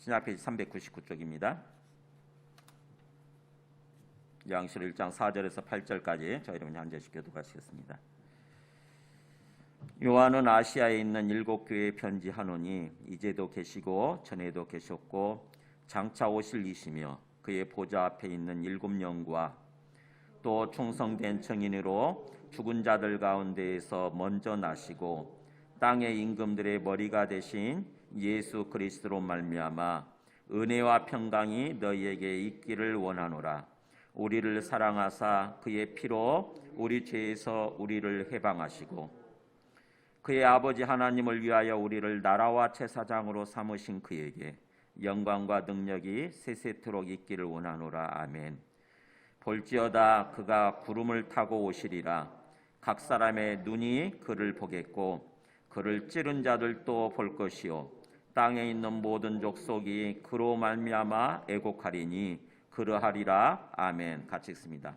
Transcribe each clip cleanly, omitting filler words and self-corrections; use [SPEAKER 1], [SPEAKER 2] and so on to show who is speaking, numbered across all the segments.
[SPEAKER 1] 신약 페이지 399쪽입니다. 요한계시록 1장 4절에서 8절까지 저희 여러분이 한 절씩 교독하시겠습니다. 요한은 아시아에 있는 7교회에 편지하노니 이제도 계시고 전에도 계셨고 장차 오실 이시며 그의 보좌 앞에 있는 7영과 또 충성된 청인으로 죽은 자들 가운데에서 먼저 나시고 땅의 임금들의 머리가 되신 예수 그리스도로 말미암아 은혜와 평강이 너희에게 있기를 원하노라. 우리를 사랑하사 그의 피로 우리 죄에서 우리를 해방하시고 그의 아버지 하나님을 위하여 우리를 나라와 제사장으로 삼으신 그에게 영광과 능력이 세세토록 있기를 원하노라. 아멘. 볼지어다 그가 구름을 타고 오시리라. 각 사람의 눈이 그를 보겠고 그를 찌른 자들도 볼 것이요 땅에 있는 모든 족속이 그로 말미암아 애곡하리니 그러하리라. 아멘. 같이 읽습니다.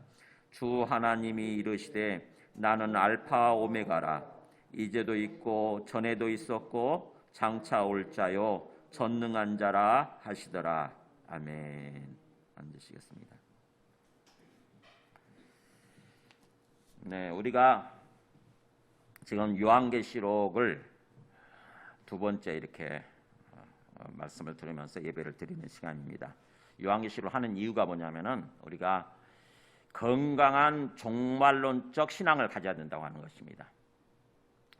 [SPEAKER 1] 주 하나님이 이르시되 나는 알파 오메가라. 이제도 있고 전에도 있었고 장차 올 자요 전능한 자라 하시더라. 아멘. 앉으시겠습니다. 네, 우리가 지금 요한계시록을 두 번째 이렇게 말씀을 들으면서 예배를 드리는 시간입니다. 요한계시록을 하는 이유가 뭐냐면은 우리가 건강한 종말론적 신앙을 가져야 된다고 하는 것입니다.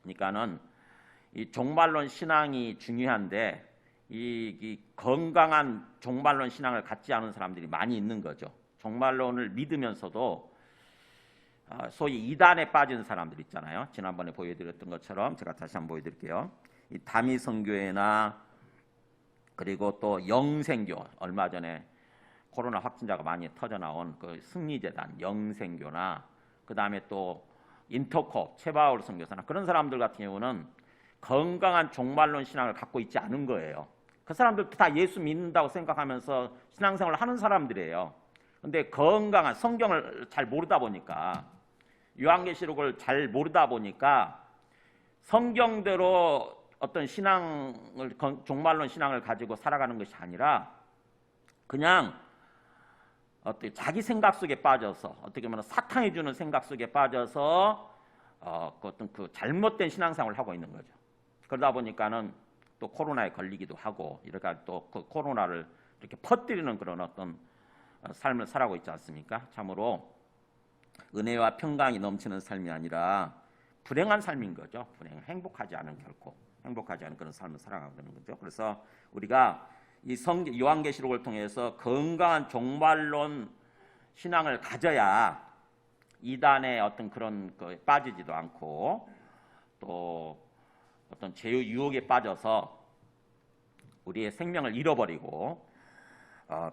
[SPEAKER 1] 그러니까는 이 종말론 신앙이 중요한데 이 건강한 종말론 신앙을 갖지 않은 사람들이 많이 있는 거죠. 종말론을 믿으면서도 소위 이단에 빠진 사람들 있잖아요. 지난번에 보여드렸던 것처럼 제가 다시 한번 보여드릴게요. 이 다미성교회나 그리고 또 영생교, 얼마 전에 코로나 확진자가 많이 터져나온 그 승리재단 영생교나 그 다음에 또 인터콥 최바울 선교사나 그런 사람들 같은 경우는 건강한 종말론 신앙을 갖고 있지 않은 거예요. 그 사람들도 다 예수 믿는다고 생각하면서 신앙생활을 하는 사람들이에요. 근데 건강한 성경을 잘 모르다 보니까 요한계시록을 잘 모르다 보니까 성경대로 어떤 신앙을 종말론 신앙을 가지고 살아가는 것이 아니라 그냥 어떻게 자기 생각 속에 빠져서 어떻게 보면 사탕이 주는 생각 속에 빠져서 어떤 그 잘못된 신앙생활을 하고 있는 거죠. 그러다 보니까는 또 코로나에 걸리기도 하고 이렇게 또 그 코로나를 이렇게 퍼뜨리는 그런 어떤 삶을 살아가고 있지 않습니까? 참으로 은혜와 평강이 넘치는 삶이 아니라 불행한 삶인 거죠. 행복하지 않은 결코 행복하지 않은 그런 삶을 살아가고 있는 거죠. 그래서 우리가 이 요한계시록을 통해서 건강한 종말론 신앙을 가져야 이단의 어떤 그런 거에 빠지지도 않고 또 어떤 죄의 유혹에 빠져서 우리의 생명을 잃어버리고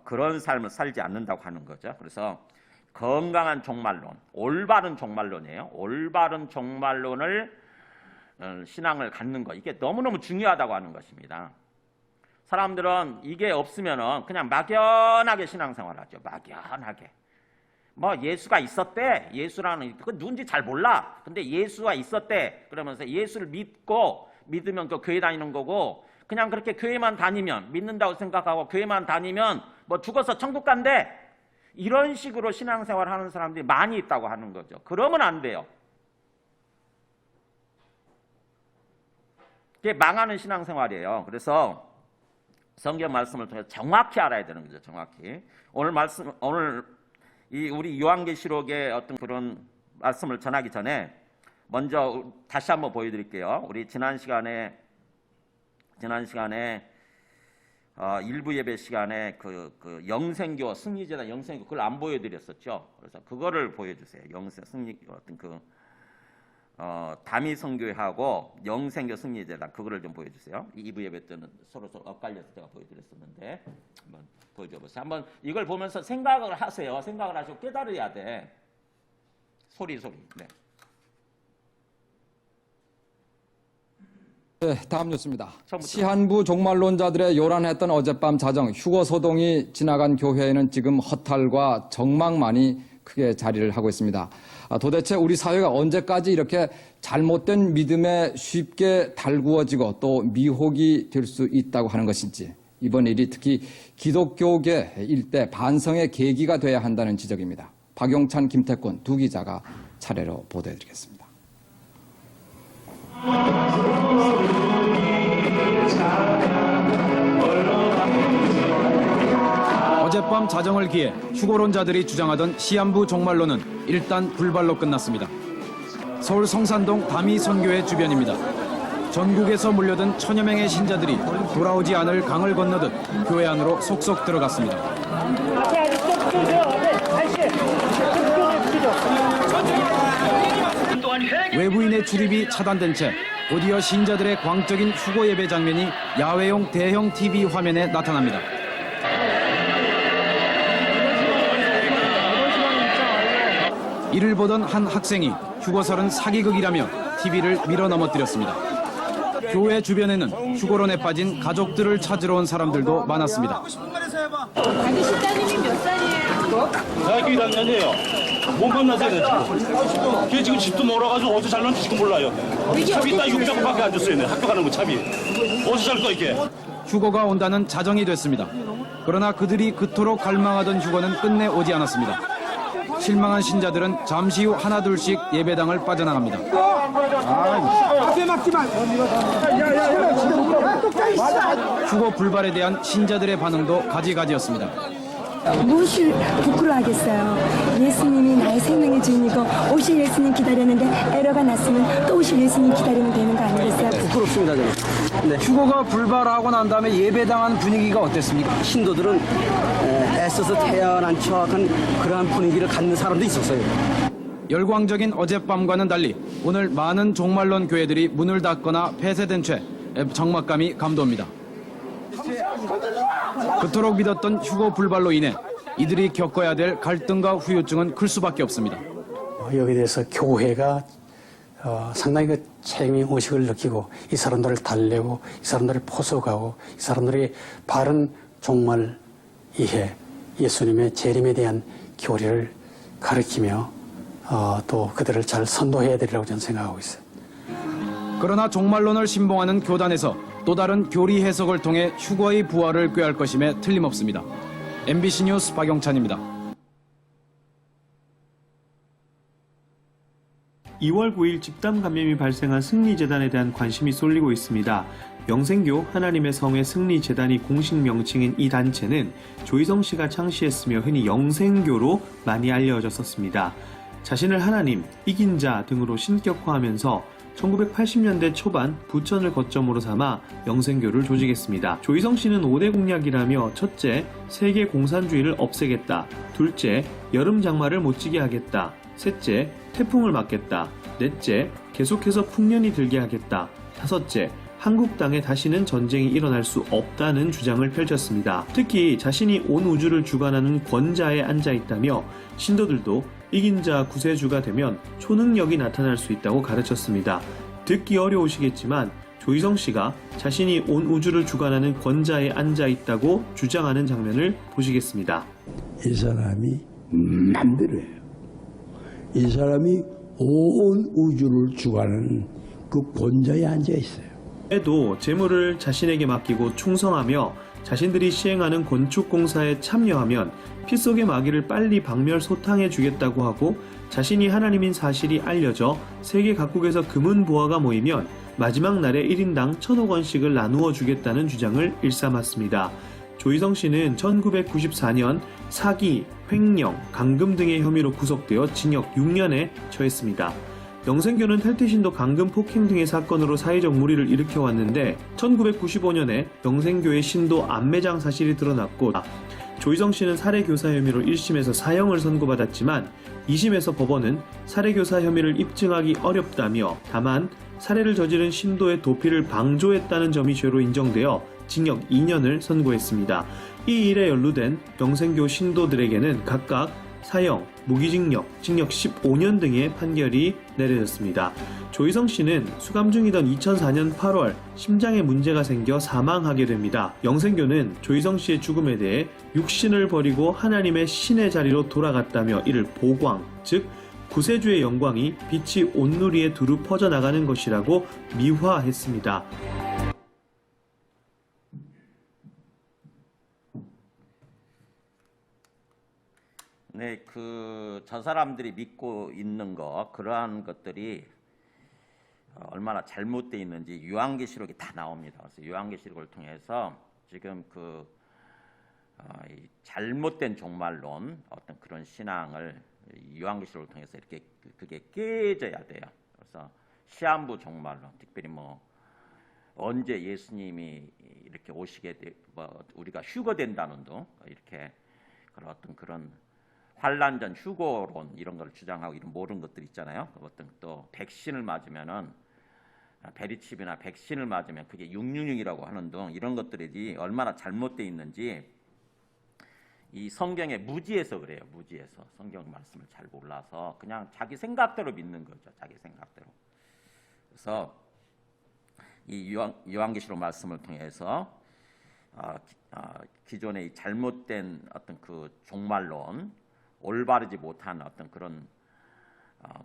[SPEAKER 1] 그런 삶을 살지 않는다고 하는 거죠. 그래서 건강한 종말론, 올바른 종말론이에요. 올바른 종말론을 신앙을 갖는 것, 이게 너무너무 중요하다고 하는 것입니다. 사람들은 이게 없으면은 그냥 막연하게 신앙생활하죠. 막연하게. 뭐 예수가 있었대. 예수라는 그 누군지 잘 몰라. 근데 예수가 있었대. 그러면서 예수를 믿으면 그 교회 다니는 거고 그냥 그렇게 교회만 다니면 믿는다고 생각하고 교회만 다니면 뭐 죽어서 천국 간대. 이런 식으로 신앙생활 하는 사람들이 많이 있다고 하는 거죠. 그러면 안 돼요. 이게 망하는 신앙생활이에요. 그래서 성경 말씀을 통해서 정확히 알아야 되는 거죠. 정확히. 오늘 이 우리 요한계시록의 어떤 그런 말씀을 전하기 전에 먼저 다시 한번 보여드릴게요. 우리 지난 시간에 일부 예배 시간에 그 영생교 승리제단 영생교 그걸 안 보여드렸었죠. 그래서 그거를 보여주세요. 승리 어떤 다미성교회하고 영생교 승리제단 그거를 좀 보여주세요. 2부 예배 때는 서로 엇갈려서 제가 보여드렸었는데 한번 보여줘 보세요. 한번 이걸 보면서 생각을 하세요. 생각을 하시고 깨달아야 돼. 소리. 네.
[SPEAKER 2] 네, 다음 뉴스입니다. 시한부 종말론자들의 요란했던 어젯밤 자정 휴거 소동이 지나간 교회에는 지금 허탈과 적망만이 크게 자리를 하고 있습니다. 도대체 우리 사회가 언제까지 이렇게 잘못된 믿음에 쉽게 달구어지고 또 미혹이 될 수 있다고 하는 것인지 이번 일이 특히 기독교계 일대 반성의 계기가 돼야 한다는 지적입니다. 박용찬, 김태권 두 기자가 차례로 보도해드리겠습니다.
[SPEAKER 3] 어젯밤 자정을 기해 휴고론자들이 주장하던 시한부 종말론은 일단 불발로 끝났습니다. 서울 성산동 다미 선교회 주변입니다. 전국에서 몰려든 천여 명의 신자들이 돌아오지 않을 강을 건너듯 교회 안으로 속속 들어갔습니다. 외부인의 출입이 차단된 채 곧이어 신자들의 광적인 휴고 예배 장면이 야외용 대형 TV 화면에 나타납니다. 이를 보던 한 학생이 휴거설은 사기극이라며 TV를 밀어 넘어뜨렸습니다. 교회 주변에는 휴거론에 빠진 가족들을 찾으러 온 사람들도 많았습니다.
[SPEAKER 4] 자기 신자님이 몇 살이에요?
[SPEAKER 5] 대학교 1학년이에요. 못 만나세요, 지금. 걔 지금 집도 멀어가지고 어디서 잘는지 지금 몰라요. 차비 딱 600원밖에 안 줬어요. 학교 가는 거 차비. 어디서 잘 거 이게.
[SPEAKER 3] 휴거가 온다는 자정이 됐습니다. 그러나 그들이 그토록 갈망하던 휴거는 끝내 오지 않았습니다. 실망한 신자들은 잠시 후 하나둘씩 예배당을 빠져나갑니다. 휴거 불발에 대한 신자들의 반응도 가지가지였습니다.
[SPEAKER 6] 무엇을 부끄러워하겠어요. 예수님이 나의 생명의 주인이고 오실 예수님 기다렸는데 에러가 났으면 또 오실 예수님 기다리면 되는 거 아니겠어요?
[SPEAKER 7] 부끄럽습니다, 저는. 네.
[SPEAKER 3] 휴거가 불발하고 난 다음에 예배당한 분위기가 어땠습니까?
[SPEAKER 7] 신도들은 애써서 태어난 척한 그러한 분위기를 갖는 사람도 있었어요.
[SPEAKER 3] 열광적인 어젯밤과는 달리 오늘 많은 종말론 교회들이 문을 닫거나 폐쇄된 채 적막감이 감돕니다. 그토록 믿었던 휴거 불발로 인해 이들이 겪어야 될 갈등과 후유증은 클 수밖에 없습니다.
[SPEAKER 8] 여기에 대해서 교회가 상당히 그 책임의식을 느끼고 이 사람들을 달래고 이 사람들을 포석하고 이 사람들이 바른 종말 이해, 예수님의 재림에 대한 교리를 가르치며 또 그들을 잘 선도해야 되리라고 저는 생각하고 있어요.
[SPEAKER 3] 그러나 종말론을 신봉하는 교단에서 또 다른 교리 해석을 통해 휴거의 부활을 꾀할 것임에 틀림없습니다. MBC 뉴스 박용찬입니다.
[SPEAKER 9] 2월 9일 집단 감염이 발생한 승리재단에 대한 관심이 쏠리고 있습니다. 영생교 하나님의 성의 승리재단이 공식 명칭인 이 단체는 조희성 씨가 창시했으며 흔히 영생교로 많이 알려졌었습니다. 자신을 하나님, 이긴 자 등으로 신격화하면서 1980년대 초반 부천을 거점으로 삼아 영생교를 조직했습니다. 조희성 씨는 5대 공약이라며 첫째, 세계 공산주의를 없애겠다. 둘째, 여름 장마를 못 지게 하겠다. 셋째, 태풍을 막겠다. 넷째, 계속해서 풍년이 들게 하겠다. 다섯째, 한국 땅에 다시는 전쟁이 일어날 수 없다는 주장을 펼쳤습니다. 특히 자신이 온 우주를 주관하는 권자에 앉아있다며 신도들도 이긴 자 구세주가 되면 초능력이 나타날 수 있다고 가르쳤습니다. 듣기 어려우시겠지만 조희성 씨가 자신이 온 우주를 주관하는 권자에 앉아있다고 주장하는 장면을 보시겠습니다.
[SPEAKER 10] 이 사람이 맘대로예요. 이 사람이 온 우주를 주관하는 그 권자에 앉아있어요.
[SPEAKER 9] 에도 재물을 자신에게 맡기고 충성하며 자신들이 시행하는 건축공사에 참여하면 피 속의 마귀를 빨리 박멸소탕해 주겠다고 하고 자신이 하나님인 사실이 알려져 세계 각국에서 금은 보화가 모이면 마지막 날에 1인당 1,000억 원씩을 나누어 주겠다는 주장을 일삼았습니다. 조희성 씨는 1994년 사기, 횡령, 강금 등의 혐의로 구속되어 징역 6년에 처했습니다. 영생교는 탈퇴신도 강금 폭행 등의 사건으로 사회적 물의를 일으켜왔는데 1995년에 영생교의 신도 안매장 사실이 드러났고 조희성 씨는 살해교사 혐의로 1심에서 사형을 선고받았지만 2심에서 법원은 살해교사 혐의를 입증하기 어렵다며 다만 살해를 저지른 신도의 도피를 방조했다는 점이 죄로 인정되어 징역 2년을 선고했습니다. 이 일에 연루된 영생교 신도들에게는 각각 사형, 무기징역, 징역 15년 등의 판결이 내려졌습니다. 조희성 씨는 수감 중이던 2004년 8월 심장에 문제가 생겨 사망하게 됩니다. 영생교는 조희성 씨의 죽음에 대해 육신을 버리고 하나님의 신의 자리로 돌아갔다며 이를 보광, 즉 구세주의 영광이 빛이 온누리에 두루 퍼져나가는 것이라고 미화했습니다.
[SPEAKER 1] 네, 저 사람들이 믿고 있는 거 그러한 것들이 얼마나 잘못되어 있는지 요한계시록이 다 나옵니다. 그래서 요한계시록을 통해서 지금 이 잘못된 종말론 어떤 그런 신앙을 요한계시록을 통해서 이렇게 그게 깨져야 돼요. 그래서 시한부 종말론, 특별히 언제 예수님이 이렇게 오시게 우리가 휴거된다는 등 이렇게 그런 환란 전 휴거론 이런 걸 주장하고 이런 모든 것들 있잖아요. 어떤 또 백신을 맞으면은 베리칩이나 백신을 맞으면 그게 666이라고 하는 등 이런 것들이 얼마나 잘못되어 있는지 이 성경에 무지해서 그래요. 무지해서 성경 말씀을 잘 몰라서 그냥 자기 생각대로 믿는 거죠. 자기 생각대로. 그래서 이 요한계시록 말씀을 통해서 기존의 이 잘못된 어떤 그 종말론, 올바르지 못한 어떤 그런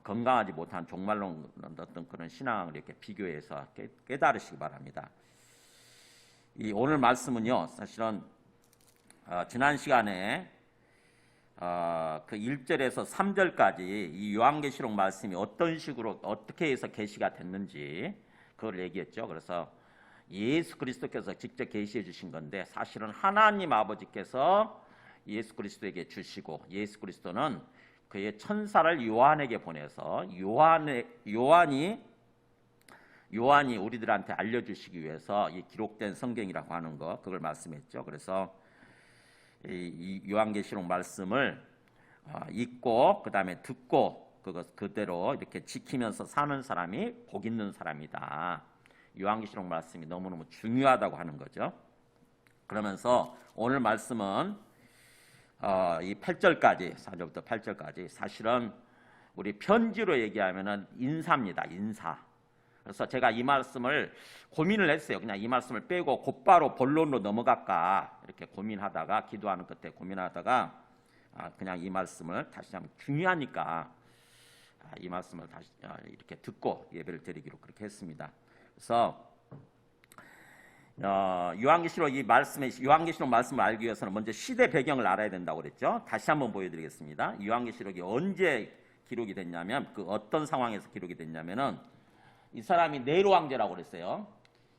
[SPEAKER 1] 건강하지 못한 종말론 어떤 그런 신앙을 이렇게 비교해서 깨달으시기 바랍니다. 이 오늘 말씀은요, 사실은 지난 시간에 그 1절에서 3절까지 이 요한계시록 말씀이 어떤 식으로 어떻게 해서 계시가 됐는지 그걸 얘기했죠. 그래서 예수 그리스도께서 직접 계시해 주신 건데 사실은 하나님 아버지께서 예수 그리스도에게 주시고 예수 그리스도는 그의 천사를 요한에게 보내서 요한이 우리들한테 알려주시기 위해서 이 기록된 성경이라고 하는 거 그걸 말씀했죠. 그래서 이 요한계시록 말씀을 읽고 그 다음에 듣고 그것 그대로 이렇게 지키면서 사는 사람이 복 있는 사람이다. 요한계시록 말씀이 너무너무 중요하다고 하는 거죠. 그러면서 오늘 말씀은 이 8절까지 4절부터 8절까지 사실은 우리 편지로 얘기하면은 인사입니다. 인사. 그래서 제가 이 말씀을 고민을 했어요. 그냥 이 말씀을 빼고 곧바로 본론으로 넘어갈까 이렇게 고민하다가 기도하는 끝에 고민하다가 그냥 이 말씀을 다시 한번 중요하니까 이 말씀을 다시 이렇게 듣고 예배를 드리기로 그렇게 했습니다. 그래서 요한계시록 요한계시록 말씀을 알기 위해서는 먼저 시대 배경을 알아야 된다고 그랬죠. 다시 한번 보여드리겠습니다. 요한계시록이 언제 기록이 됐냐면 그 어떤 상황에서 기록이 됐냐면은 이 사람이 네로 황제라고 그랬어요.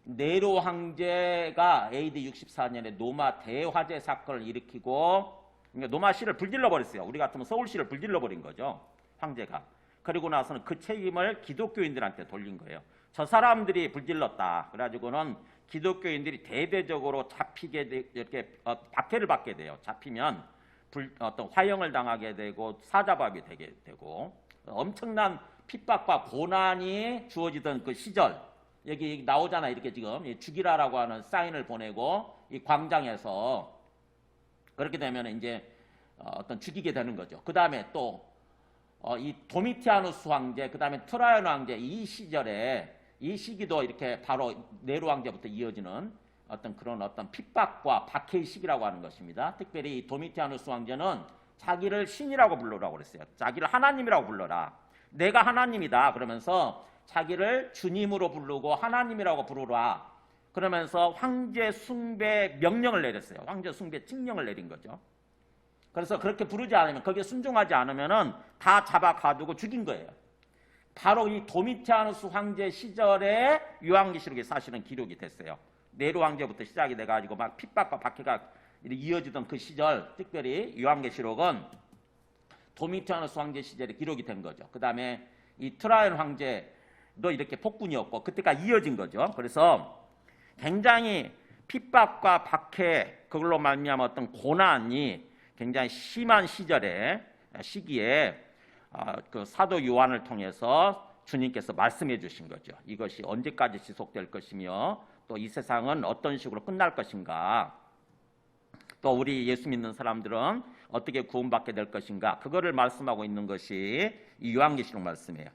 [SPEAKER 1] 네로 황제가 AD 64년에 노마 대화재 사건을 일으키고 그러니까 노마시를 불질러 버렸어요. 우리 같으면 서울시를 불질러 버린 거죠. 황제가. 그리고 나서는 그 책임을 기독교인들한테 돌린 거예요. 저 사람들이 불질렀다. 그래가지고는 기독교인들이 대대적으로 잡히게 이렇게 박해를 받게 돼요. 잡히면 어떤 화형을 당하게 되고 사자밥이 되게 되고 엄청난 핍박과 고난이 주어지던 그 시절 여기 나오잖아. 이렇게 지금 죽이라라고 하는 사인을 보내고 이 광장에서 그렇게 되면 이제 어떤 죽이게 되는 거죠. 그 다음에 또 이 도미티아누스 황제, 그 다음에 트라이안 황제 이 시절에 이 시기도 이렇게 바로 네로 황제부터 이어지는 어떤 그런 어떤 핍박과 박해의 시기라고 하는 것입니다. 특별히 이 도미티아누스 황제는 자기를 신이라고 부르라고 그랬어요. 자기를 하나님이라고 불러라. 내가 하나님이다. 그러면서 자기를 주님으로 부르고 하나님이라고 부르라. 그러면서 황제 숭배 명령을 내렸어요. 황제 숭배 칙령을 내린 거죠. 그래서 그렇게 부르지 않으면 거기에 순종하지 않으면은 다 잡아 가두고 죽인 거예요. 바로 이 도미티아누스 황제 시절에 요한계시록이 사실은 기록이 됐어요. 네로 황제부터 시작이 돼가지고 막 핍박과 박해가 이어지던 그 시절, 특별히 요한계시록은 도미티아누스 황제 시절에 기록이 된 거죠. 그 다음에 이 트라이안 황제도 이렇게 폭군이었고 그때까지 이어진 거죠. 그래서 굉장히 핍박과 박해 그걸로 말미암아 어떤 고난이 굉장히 심한 시기에 그 사도 요한을 통해서 주님께서 말씀해 주신 거죠. 이것이 언제까지 지속될 것이며 또 이 세상은 어떤 식으로 끝날 것인가, 또 우리 예수 믿는 사람들은 어떻게 구원받게 될 것인가, 그거를 말씀하고 있는 것이 이 요한계시록 말씀이에요.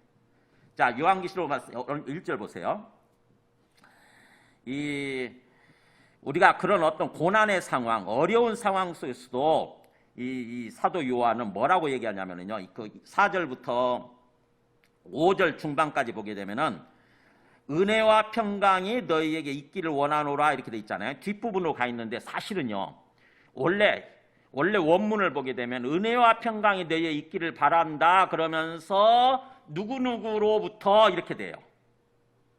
[SPEAKER 1] 자, 요한계시록 말씀 1절 보세요. 우리가 그런 어떤 고난의 상황, 어려운 상황 속에서도 이 사도 요한은 뭐라고 얘기하냐면요. 그 4절부터 5절 중반까지 보게 되면은 은혜와 평강이 너희에게 있기를 원하노라 이렇게 돼 있잖아요. 뒷부분으로 가 있는데 사실은요. 원래 원래 원문을 보게 되면 은혜와 평강이 너희에 있기를 바란다 그러면서 누구누구로부터 이렇게 돼요.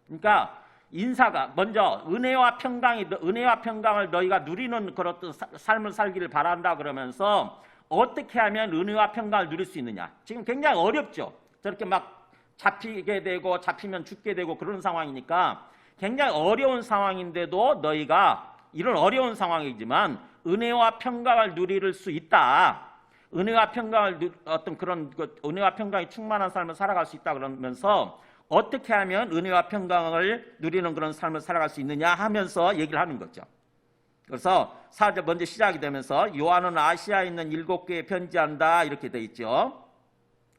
[SPEAKER 1] 그러니까 인사가 먼저 은혜와 평강을 너희가 누리는 그런 삶을 살기를 바란다 그러면서 어떻게 하면 은혜와 평강을 누릴 수 있느냐. 지금 굉장히 어렵죠. 저렇게 막 잡히게 되고 잡히면 죽게 되고 그런 상황이니까 굉장히 어려운 상황인데도 너희가 이런 어려운 상황이지만 은혜와 평강을 누릴 수 있다. 은혜와 평강을 어떤 그런 은혜와 평강이 충만한 삶을 살아갈 수 있다 그러면서 어떻게 하면 은혜와 평강을 누리는 그런 삶을 살아갈 수 있느냐 하면서 얘기를 하는 거죠. 그래서 4절 먼저 시작이 되면서 요한은 아시아에 있는 7교회에 편지한다 이렇게 돼 있죠.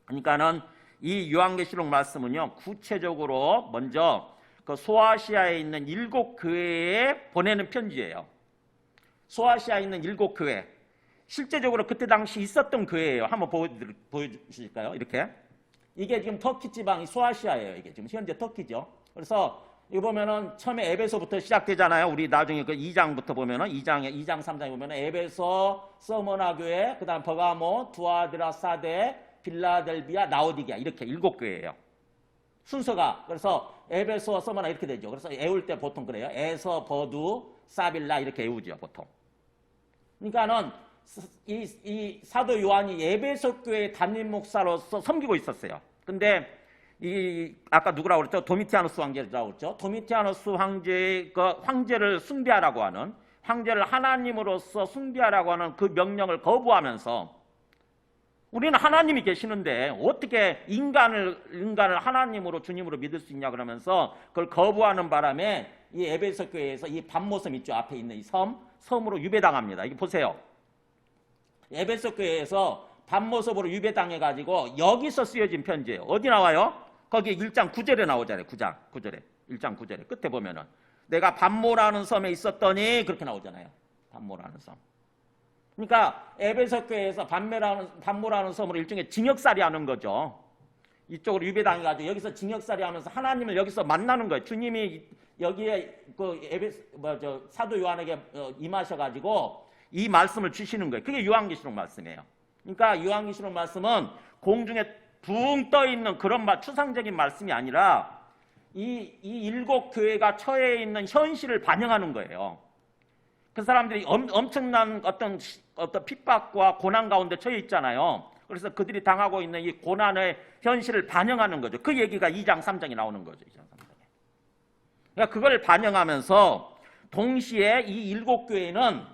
[SPEAKER 1] 그러니까는 이 요한계시록 말씀은요 구체적으로 먼저 그 소아시아에 있는 7교회에 보내는 편지예요. 소아시아에 있는 7교회 실제적으로 그때 당시 있었던 교회예요. 한번 보여주실까요? 이렇게 이게 지금 터키 지방이 소아시아예요. 이게 지금 현재 터키죠. 그래서 이거 보면은 처음에 에베소부터 시작되잖아요. 우리 나중에 그 2장부터 보면은 2장 3장에 보면은 에베소, 서머나 교회, 그다음 버가모, 두아드라, 사데, 빌라델비아, 라오디게아 이렇게 7교회예요. 순서가 그래서 에베소, 서머나 이렇게 되죠. 그래서 애울 때 보통 그래요. 에서, 버두, 사빌라 이렇게 애우죠 보통. 그러니까는 이 사도 요한이 에베소 교회 담임 목사로서 섬기고 있었어요. 근데 이 아까 누구라고 그랬죠? 도미티아누스 황제라고 그랬죠. 도미티아누스 황제를 숭배하라고 하는 황제를 하나님으로서 숭배하라고 하는 그 명령을 거부하면서 우리는 하나님이 계시는데 어떻게 인간을 하나님으로 주님으로 믿을 수 있냐 그러면서 그걸 거부하는 바람에 이 에베소 교회에서 이 밤모섬 있죠. 앞에 있는 이 섬으로 유배당합니다. 이거 보세요. 에베소 교회에서 밤모습으로 유배당해가지고 여기서 쓰여진 편지예요. 어디 나와요? 거기 1장 9절에 나오잖아요. 9절에 1장 9절에 끝에 보면은 내가 밤모라는 섬에 있었더니 그렇게 나오잖아요. 밤모라는 섬. 그러니까 에베소 교회에서 밤모라는 섬으로 일종의 징역살이 하는 거죠. 이쪽으로 유배당해가지고 여기서 징역살이 하면서 하나님을 여기서 만나는 거예요. 주님이 여기에 사도 요한에게 임하셔가지고 이 말씀을 주시는 거예요. 그게 요한계시록 말씀이에요. 그러니까 요한계시록 말씀은 공중에 붕 떠 있는 그런 추상적인 말씀이 아니라 이 7교회가 처해 있는 현실을 반영하는 거예요. 그 사람들이 엄청난 어떤 핍박과 고난 가운데 처해 있잖아요. 그래서 그들이 당하고 있는 이 고난의 현실을 반영하는 거죠. 그 얘기가 2장 3장에 나오는 거죠. 2장 3장에. 그러니까 그걸 반영하면서 동시에 이 7교회는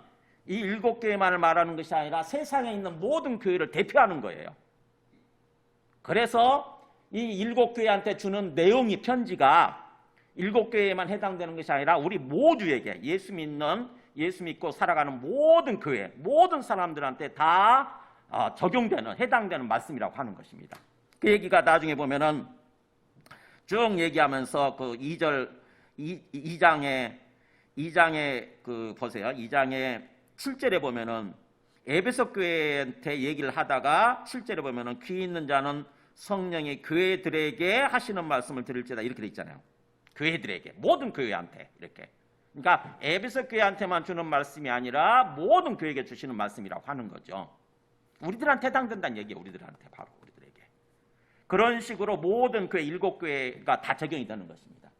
[SPEAKER 1] 이 7교회만을 말하는 것이 아니라 세상에 있는 모든 교회를 대표하는 거예요. 그래서 이 7교회한테 주는 내용이 편지가 7교회에만 해당되는 것이 아니라 우리 모두에게 예수 믿고 살아가는 모든 교회, 모든 사람들한테 다 적용되는, 해당되는 말씀이라고 하는 것입니다. 그 얘기가 나중에 보면은 쭉 얘기하면서 그 2장에 그 보세요. 2장에 7절에 보면은 에베소 교회한테 얘기를 하다가 7절에 보면은 귀 있는 자는 성령이 교회들에게 하시는 말씀을 들을지다 이렇게 돼 있잖아요. 교회들에게, 모든 교회한테 이렇게. 그러니까 에베소 교회한테만 주는 말씀이 아니라 모든 교회에게 주시는 말씀이라고 하는 거죠. 우리들한테 해당된다는 얘기예요. 우리들한테, 바로 우리들에게. 그런 식으로 모든 교회, 7교회가 다 적용이 되는 것입니다.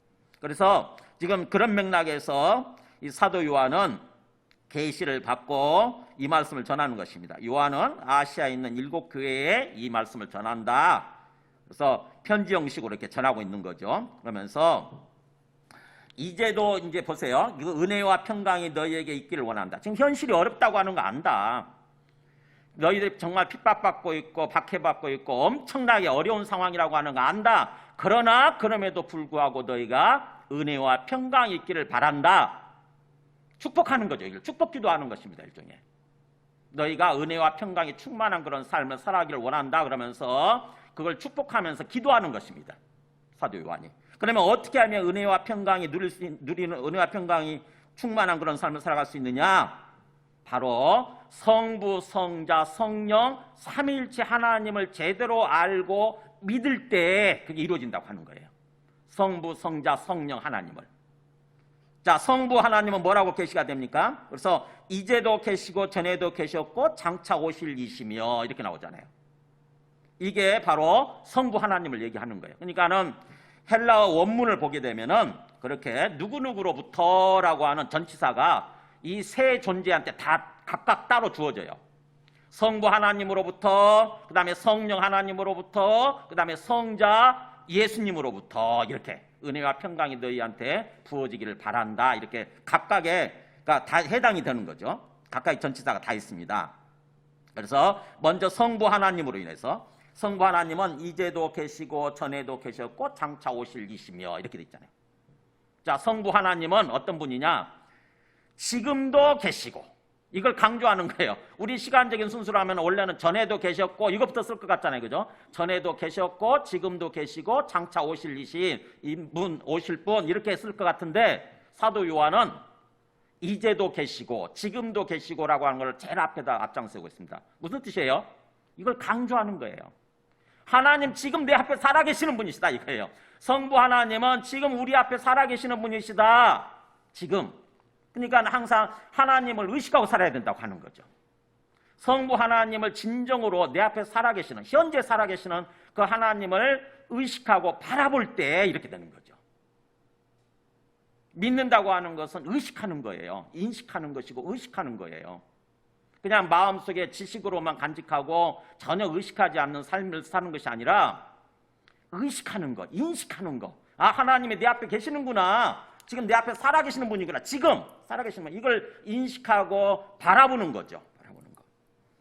[SPEAKER 1] 그래서 지금 그런 맥락에서 이 사도 요한은 계시를 받고 이 말씀을 전하는 것입니다. 요한은 아시아에 있는 7교회에 이 말씀을 전한다. 그래서 편지 형식으로 이렇게 전하고 있는 거죠. 그러면서 이제도 이제 보세요. 이거 은혜와 평강이 너희에게 있기를 원한다. 지금 현실이 어렵다고 하는 거 안다. 너희들이 정말 핍박받고 있고 박해받고 있고 엄청나게 어려운 상황이라고 하는 거 안다. 그러나 그럼에도 불구하고 너희가 은혜와 평강이 있기를 바란다. 축복하는 거죠. 이걸 축복 기도하는 것입니다. 일종의. 너희가 은혜와 평강이 충만한 그런 삶을 살아가기를 원한다. 그러면서 그걸 축복하면서 기도하는 것입니다. 사도 요한이. 그러면 어떻게 하면 은혜와 평강이 누리는 은혜와 평강이 충만한 그런 삶을 살아갈 수 있느냐? 바로 성부, 성자, 성령 삼위일체 하나님을 제대로 알고 믿을 때 그게 이루어진다고 하는 거예요. 성부, 성자, 성령 하나님을. 자, 성부 하나님은 뭐라고 계시가 됩니까? 그래서 이제도 계시고 전에도 계셨고 장차 오실 이시며 이렇게 나오잖아요. 이게 바로 성부 하나님을 얘기하는 거예요. 그러니까는 헬라어 원문을 보게 되면은 그렇게 누구누구로부터라고 하는 전치사가 이 세 존재한테 다 각각 따로 주어져요. 성부 하나님으로부터, 그 다음에 성령 하나님으로부터, 그 다음에 성자 예수님으로부터 이렇게 은혜와 평강이 너희한테 부어지기를 바란다. 이렇게 각각의 그러니까 다 해당이 되는 거죠. 각각의 전치사가 다 있습니다. 그래서 먼저 성부 하나님으로 인해서 성부 하나님은 이제도 계시고 전에도 계셨고 장차 오실 이시며 이렇게 돼 있잖아요. 자, 성부 하나님은 어떤 분이냐? 지금도 계시고, 이걸 강조하는 거예요. 우리 시간적인 순서로 하면 원래는 전에도 계셨고 이것부터 쓸 것 같잖아요. 그죠? 전에도 계셨고 지금도 계시고 장차 오실 이신 이분 오실 분 이렇게 쓸 것 같은데 사도 요한은 이제도 계시고 지금도 계시고라고 하는 걸 제일 앞에다 앞장서고 있습니다. 무슨 뜻이에요? 이걸 강조하는 거예요. 하나님 지금 내 앞에 살아계시는 분이시다 이거예요. 성부 하나님은 지금 우리 앞에 살아계시는 분이시다. 지금. 그러니까 항상 하나님을 의식하고 살아야 된다고 하는 거죠. 성부 하나님을 진정으로 내 앞에 살아계시는, 현재 살아계시는 그 하나님을 의식하고 바라볼 때 이렇게 되는 거죠. 믿는다고 하는 것은 의식하는 거예요. 인식하는 것이고 의식하는 거예요. 그냥 마음속에 지식으로만 간직하고 전혀 의식하지 않는 삶을 사는 것이 아니라 의식하는 것, 인식하는 것. 아, 하나님이 내 앞에 계시는구나. 지금 내 앞에 살아계시는 분이구나. 지금 살아계시는 분. 이걸 인식하고 바라보는 거죠. 바라보는 거.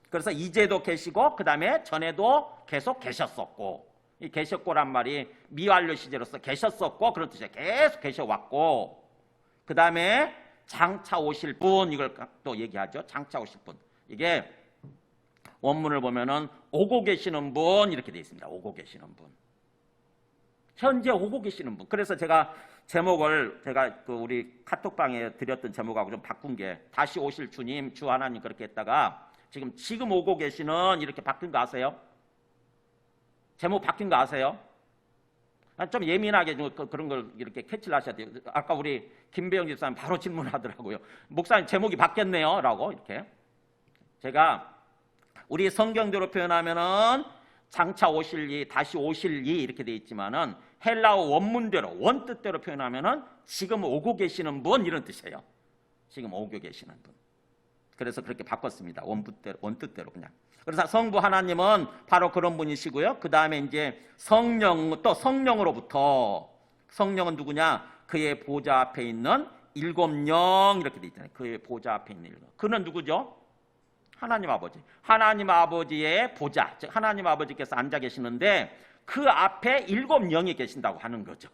[SPEAKER 1] 그래서 이제도 계시고 그 다음에 전에도 계속 계셨었고, 이 계셨고란 말이 미완료 시제로서 계셨었고 그런 뜻이에요. 계속 계셔왔고, 그 다음에 장차 오실 분, 이걸 또 얘기하죠. 장차 오실 분. 이게 원문을 보면은 오고 계시는 분 이렇게 되어 있습니다. 오고 계시는 분. 현재 오고 계시는 분. 그래서 제가 제목을 그 우리 카톡방에 드렸던 제목하고 좀 바꾼 게 다시 오실 주님, 주 하나님 그렇게 했다가 지금 오고 계시는 이렇게 바뀐 거 아세요? 제목 바뀐 거 아세요? 좀 예민하게 그런 걸 이렇게 캐치를 하셔야 돼요. 아까 우리 김배영 집사님 바로 질문하더라고요. 목사님 제목이 바뀌었네요 라고 이렇게. 제가 우리 성경대로 표현하면은 장차 오실 이, 다시 오실 이 이렇게 돼 있지만은 헬라어 원문대로 원뜻대로 표현하면은 지금 오고 계시는 분 이런 뜻이에요. 지금 오고 계시는 분. 그래서 그렇게 바꿨습니다. 원뜻대로 그냥. 그래서 성부 하나님은 바로 그런 분이시고요. 그 다음에 이제 성령, 또 성령으로부터, 성령은 누구냐? 그의 보좌 앞에 있는 일곱 영 이렇게 돼 있잖아요. 그의 보좌 앞에 있는 일곱. 그는 누구죠? 하나님 아버지. 하나님 아버지의 보좌, 즉 하나님 아버지께서 앉아 계시는데 그 앞에 일곱 영이 계신다고 하는 거죠.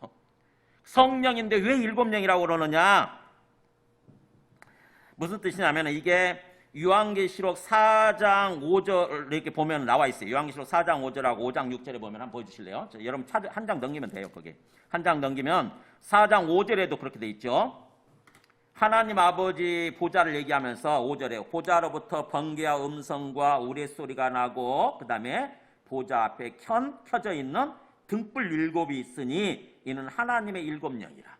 [SPEAKER 1] 성령인데 왜 일곱 영이라고 그러느냐? 무슨 뜻이냐면 이게 요한계시록 4장 5절 이렇게 보면 나와 있어요. 요한계시록 4장 5절하고 5장 6절에 보면 한번 보여주실래요? 여러분 한 장 넘기면 돼요. 거기 한 장 넘기면 4장 5절에도 그렇게 돼 있죠. 하나님 아버지 보좌를 얘기하면서 5절에 보좌로부터 번개와 음성과 우레소리가 나고 그 다음에 보좌 앞에 켜져 있는 등불 일곱이 있으니 이는 하나님의 일곱 영이라.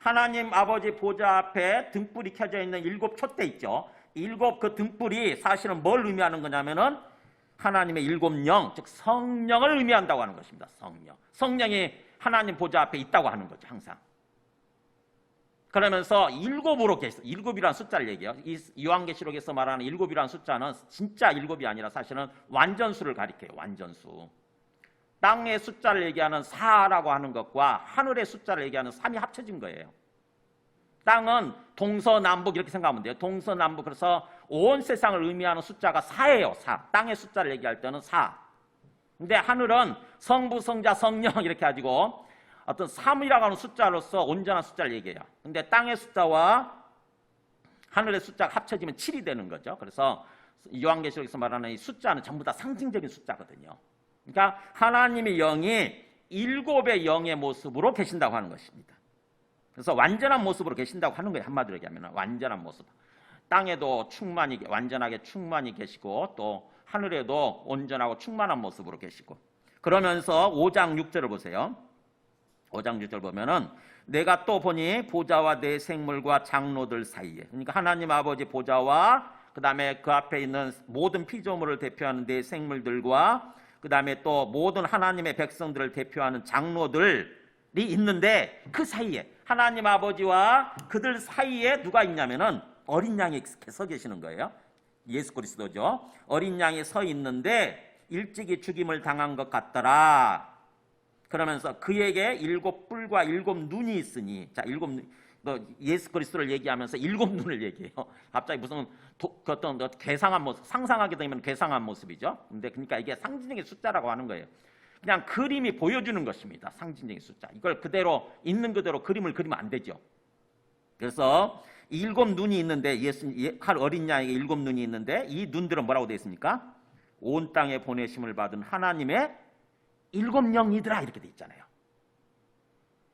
[SPEAKER 1] 하나님 아버지 보좌 앞에 등불이 켜져 있는 일곱 촛대 있죠. 일곱 그 등불이 사실은 뭘 의미하는 거냐면은 하나님의 일곱 영, 즉 성령을 의미한다고 하는 것입니다. 성령. 성령이 하나님 보좌 앞에 있다고 하는 거죠. 항상. 그러면서 일곱으로 계시, 일곱이라는 숫자를 얘기해요. 이 요한계시록에서 말하는 일곱이라는 숫자는 진짜 일곱이 아니라 사실은 완전수를 가리켜요. 완전수. 땅의 숫자를 얘기하는 4라고 하는 것과 하늘의 숫자를 얘기하는 3이 합쳐진 거예요. 땅은 동서남북 이렇게 생각하면 돼요. 동서남북. 그래서 온 세상을 의미하는 숫자가 4예요. 4. 땅의 숫자를 얘기할 때는 4. 근데 하늘은 성부, 성자, 성령 이렇게 가지고 어떤 3이라고 하는 숫자로서 온전한 숫자를 얘기해요. 근데 땅의 숫자와 하늘의 숫자가 합쳐지면 7이 되는 거죠. 그래서 요한계시록에서 말하는 이 숫자는 전부 다 상징적인 숫자거든요. 그러니까 하나님의 영이 일곱의 영의 모습으로 계신다고 하는 것입니다. 그래서 완전한 모습으로 계신다고 하는 거예요. 한마디로 얘기하면 완전한 모습. 땅에도 완전하게 충만히 계시고 또 하늘에도 온전하고 충만한 모습으로 계시고. 그러면서 5장 6절을 보세요. 5장 6절 보면은 내가 또 보니 보좌와 내 생물과 장로들 사이에, 그러니까 하나님 아버지 보좌와 그 다음에 그 앞에 있는 모든 피조물을 대표하는 내 생물들과 그 다음에 또 모든 하나님의 백성들을 대표하는 장로들이 있는데 그 사이에 하나님 아버지와 그들 사이에 누가 있냐면은 어린 양이 서 계시는 거예요. 예수 그리스도죠. 어린 양이 서 있는데 일찍이 죽임을 당한 것 같더라. 그러면서 그에게 7뿔과 7눈이 있으니, 자, 예수 그리스도를 얘기하면서 7눈을 얘기해요. 갑자기 무슨 어떤 괴상한 모습, 상상하게 되면 괴상한 모습이죠. 근데 그러니까 이게 상징적인 숫자라고 하는 거예요. 그냥 그림이 보여주는 것입니다. 상징적인 숫자. 이걸 그대로 있는 그대로 그림을 그리면 안 되죠. 그래서 7눈이 있는데 어린 양에게 7눈이 있는데 이 눈들은 뭐라고 되어 있습니까? 온 땅에 보내심을 받은 하나님의 7영이더라 이렇게 돼 있잖아요.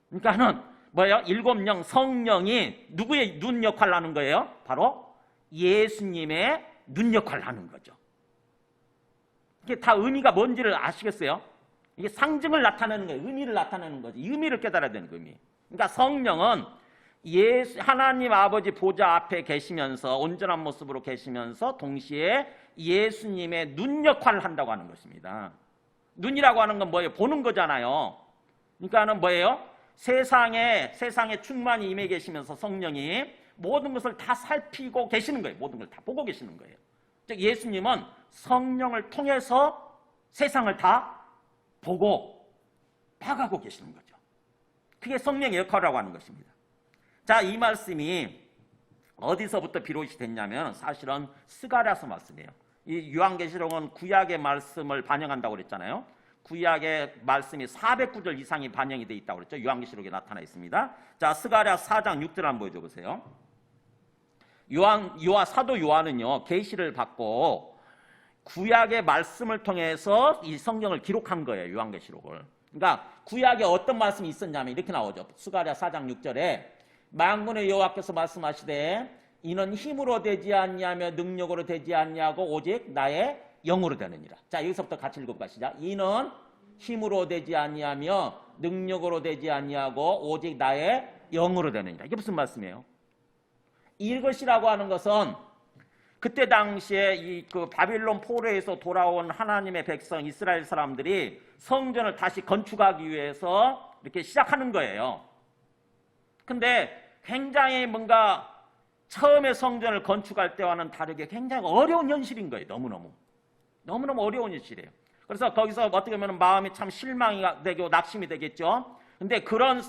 [SPEAKER 1] 그러니까는 뭐예요? 7영 성령이 누구의 눈 역할을 하는 거예요? 바로 예수님의 눈 역할을 하는 거죠. 이게 다 의미가 뭔지를 아시겠어요? 이게 상징을 나타내는 거예요. 의미를 나타내는 거지. 이 의미를 깨달아야 되는 의미. 그러니까 성령은 하나님 아버지 보좌 앞에 계시면서 온전한 모습으로 계시면서 동시에 예수님의 눈 역할을 한다고 하는 것입니다. 눈이라고 하는 건 뭐예요? 보는 거잖아요. 그러니까는 뭐예요? 세상에 충만히 임해 계시면서 성령이 모든 것을 다 살피고 계시는 거예요. 모든 걸 다 보고 계시는 거예요. 즉 예수님은 성령을 통해서 세상을 다 보고 봐가고 계시는 거죠. 그게 성령의 역할이라고 하는 것입니다. 자, 이 말씀이 어디서부터 비롯이 됐냐면 사실은 스가랴서 말씀이에요. 이 요한계시록은 구약의 말씀을 반영한다고 그랬잖아요. 구약의 말씀이 409절 이상이 반영이 돼 있다고 그랬죠. 요한계시록에 나타나 있습니다. 자, 스가랴 4장 6절 한번 보여줘 보세요. 사도 요한은요, 계시를 받고 구약의 말씀을 통해서 이 성경을 기록한 거예요. 요한계시록을. 그러니까 구약에 어떤 말씀이 있었냐면 이렇게 나오죠. 스가랴 4장 6절에 만군의 여호와께서 말씀하시되 이는 힘으로 되지 않냐며 능력으로 되지 않냐고 오직 나의 영으로 되느니라. 자, 여기서부터 같이 읽어볼까 시작. 이는 힘으로 되지 않냐며 능력으로 되지 않냐고 오직 나의 영으로 되느니라. 이게 무슨 말씀이에요? 이것이라고 하는 것은 그때 당시에 그 바빌론 포로에서 돌아온 하나님의 백성 이스라엘 사람들이 성전을 다시 건축하기 위해서 이렇게 시작하는 거예요. 근데 굉장히 뭔가 처음에 성전을 건축할 때와는 다르게 굉장히 어려운 현실인 거예요. 너무너무 어려운 현실이에요. 그래서 거기서 어떻게 보면 마음이 참 실망이 되고 낙심이 되겠죠. 근데 그런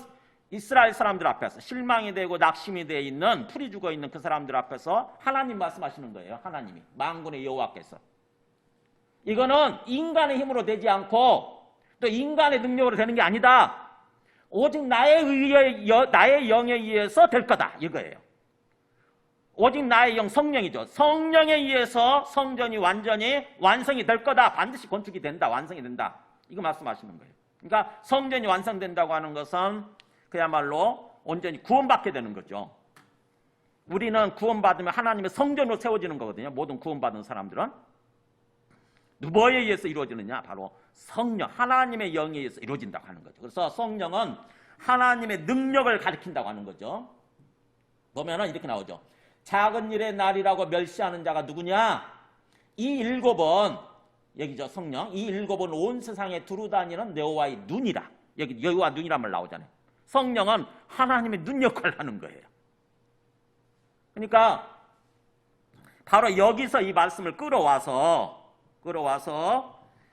[SPEAKER 1] 이스라엘 사람들 앞에서 실망이 되고 낙심이 되어 있는 풀이 죽어 있는 그 사람들 앞에서 하나님 말씀하시는 거예요. 하나님이 만군의 여호와께서 이거는 인간의 힘으로 되지 않고 또 인간의 능력으로 되는 게 아니다. 오직 나의 영에 의해서 될 거다 이거예요. 오직 나의 영 성령이죠. 성령에 의해서 성전이 완전히 완성이 될 거다. 반드시 건축이 된다. 완성이 된다. 이거 말씀하시는 거예요. 그러니까 성전이 완성된다고 하는 것은 그야말로 온전히 구원받게 되는 거죠. 우리는 구원받으면 하나님의 성전으로 세워지는 거거든요. 모든 구원받은 사람들은. 뭐에 의해서 이루어지느냐? 바로 성령, 하나님의 영에 의해서 이루어진다고 하는 거죠. 그래서 성령은 하나님의 능력을 가리킨다고 하는 거죠. 보면은 이렇게 나오죠. 작은 일의 날이라고 멸시하는 자가 누구냐? 이 7은 여기죠. 성령. 이 7은 온 세상에 두루 다니는 여호와의 눈이라. 여기 여호와 눈이란 말 나오잖아요. 성령은 하나님의 눈 역할을 하는 거예요. 그러니까 바로 여기서 이 말씀을 끌어와서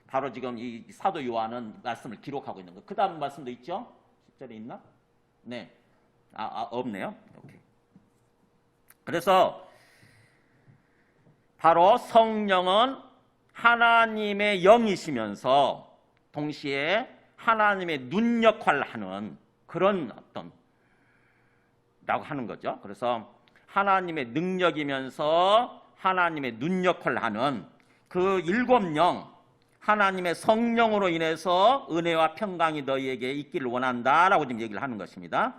[SPEAKER 1] 바로 지금 이 사도 요한은 말씀을 기록하고 있는 거예요. 그 다음 말씀도 있죠? 10절에 있나? 네. 없네요. 오케이. 그래서 바로 성령은 하나님의 영이시면서 동시에 하나님의 눈 역할을 하는 그런 라고 하는 거죠. 그래서 하나님의 능력이면서 하나님의 눈 역할을 하는 그 7영 하나님의 성령으로 인해서 은혜와 평강이 너희에게 있기를 원한다라고 지금 얘기를 하는 것입니다.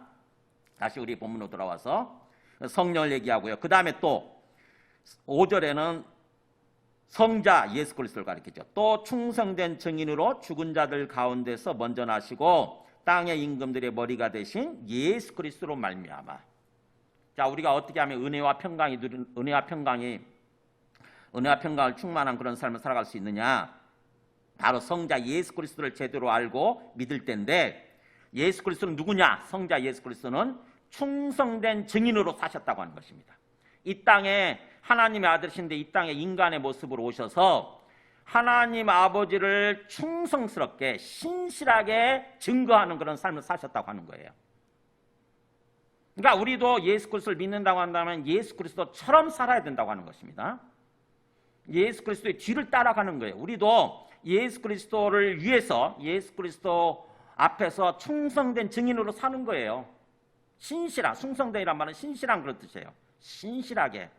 [SPEAKER 1] 다시 우리 본문으로 돌아와서 성령을 얘기하고요. 그 다음에 또 5절에는 성자 예수 그리스도를 가리키죠. 또 충성된 증인으로 죽은 자들 가운데서 먼저 나시고 땅의 임금들의 머리가 되신 예수 그리스도로 말미암아. 자, 우리가 어떻게 하면 은혜와 평강을 충만한 그런 삶을 살아갈 수 있느냐? 바로 성자 예수 그리스도를 제대로 알고 믿을 때인데, 예수 그리스도는 누구냐? 성자 예수 그리스도는 충성된 증인으로 사셨다고 하는 것입니다. 이 땅에 하나님의 아들이신데 이 땅에 인간의 모습으로 오셔서 하나님 아버지를 충성스럽게 신실하게 증거하는 그런 삶을 사셨다고 하는 거예요. 그러니까 우리도 예수 그리스도를 믿는다고 한다면 예수 그리스도처럼 살아야 된다고 하는 것입니다. 예수 그리스도의 뒤를 따라가는 거예요. 우리도 예수 그리스도를 위해서 예수 그리스도 앞에서 충성된 증인으로 사는 거예요. 충성된이란 말은 신실한 그런 뜻이에요. 신실하게.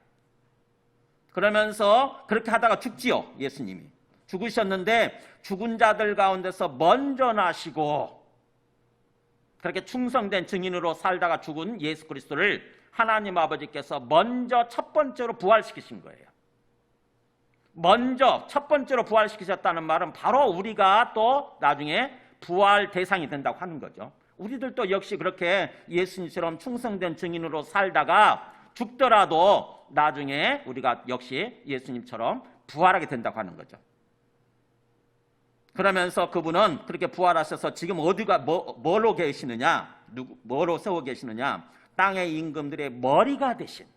[SPEAKER 1] 그러면서 그렇게 하다가 죽지요. 예수님이 죽으셨는데 죽은 자들 가운데서 먼저 나시고 그렇게 충성된 증인으로 살다가 죽은 예수 그리스도를 하나님 아버지께서 먼저 첫 번째로 부활시키신 거예요. 먼저 첫 번째로 부활시키셨다는 말은 바로 우리가 또 나중에 부활 대상이 된다고 하는 거죠. 우리들도 역시 그렇게 예수님처럼 충성된 증인으로 살다가 죽더라도 나중에 우리가 역시 예수님처럼 부활하게 된다고 하는 거죠. 그러면서 그분은 그렇게 부활하셔서 지금 어디가 뭐로 계시느냐? 뭐로 세워 계시느냐? 땅의 임금들의 머리가 되신.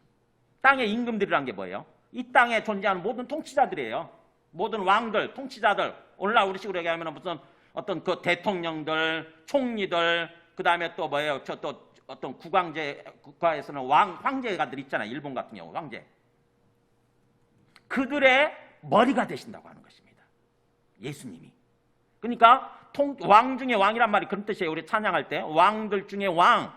[SPEAKER 1] 땅의 임금들이란 게 뭐예요? 이 땅에 존재하는 모든 통치자들이에요. 모든 왕들, 통치자들. 오늘날 우리식으로 얘기하면 무슨 어떤 그 대통령들, 총리들, 그 다음에 또 뭐예요? 또 어떤 국가에서는 황제가들 있잖아요. 일본 같은 경우 황제. 그들의 머리가 되신다고 하는 것입니다. 예수님이. 그러니까 왕 중에 왕이란 말이 그런 뜻이에요. 우리 찬양할 때 왕들 중에 왕.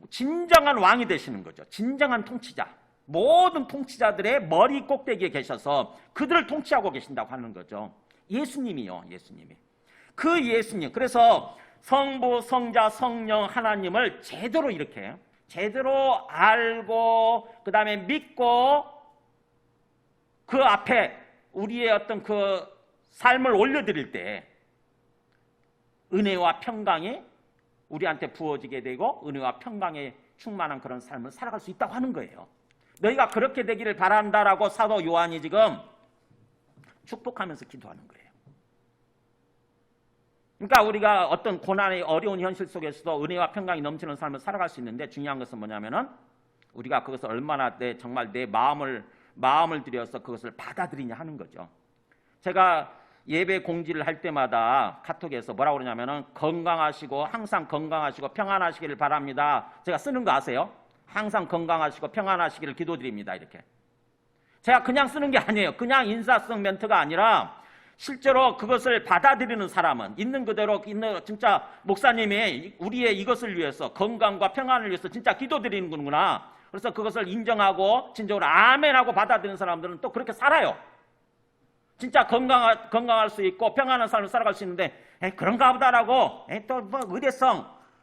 [SPEAKER 1] 진정한 왕이 되시는 거죠. 진정한 통치자. 모든 통치자들의 머리 꼭대기에 계셔서 그들을 통치하고 계신다고 하는 거죠. 예수님이요. 예수님이. 그 예수님. 그래서 성부, 성자, 성령 하나님을 제대로 이렇게 제대로 알고 그 다음에 믿고 그 앞에 우리의 어떤 그 삶을 올려드릴 때 은혜와 평강이 우리한테 부어지게 되고 은혜와 평강에 충만한 그런 삶을 살아갈 수 있다고 하는 거예요. 너희가 그렇게 되기를 바란다라고 사도 요한이 지금 축복하면서 기도하는 거예요. 그러니까 우리가 어떤 고난의 어려운 현실 속에서도 은혜와 평강이 넘치는 삶을 살아갈 수 있는데 중요한 것은 뭐냐면은 우리가 그것을 얼마나 정말 내 마음을 들여서 그것을 받아들이냐 하는 거죠. 제가 예배 공지를 할 때마다 카톡에서 뭐라고 그러냐면은 건강하시고 항상 건강하시고 평안하시기를 바랍니다. 제가 쓰는 거 아세요? 항상 건강하시고 평안하시기를 기도드립니다. 이렇게. 제가 그냥 쓰는 게 아니에요. 그냥 인사성 멘트가 아니라 실제로 그것을 받아들이는 사람은 있는 그대로 진짜 목사님이 우리의 이것을 위해서 건강과 평안을 위해서 진짜 기도드리는구나. 그래서 그것을 인정하고 진정으로 아멘하고 받아들이는 사람들은 또 그렇게 살아요. 진짜 건강할 수 있고 평안한 삶을 살아갈 수 있는데 그런가 보다라고 또 뭐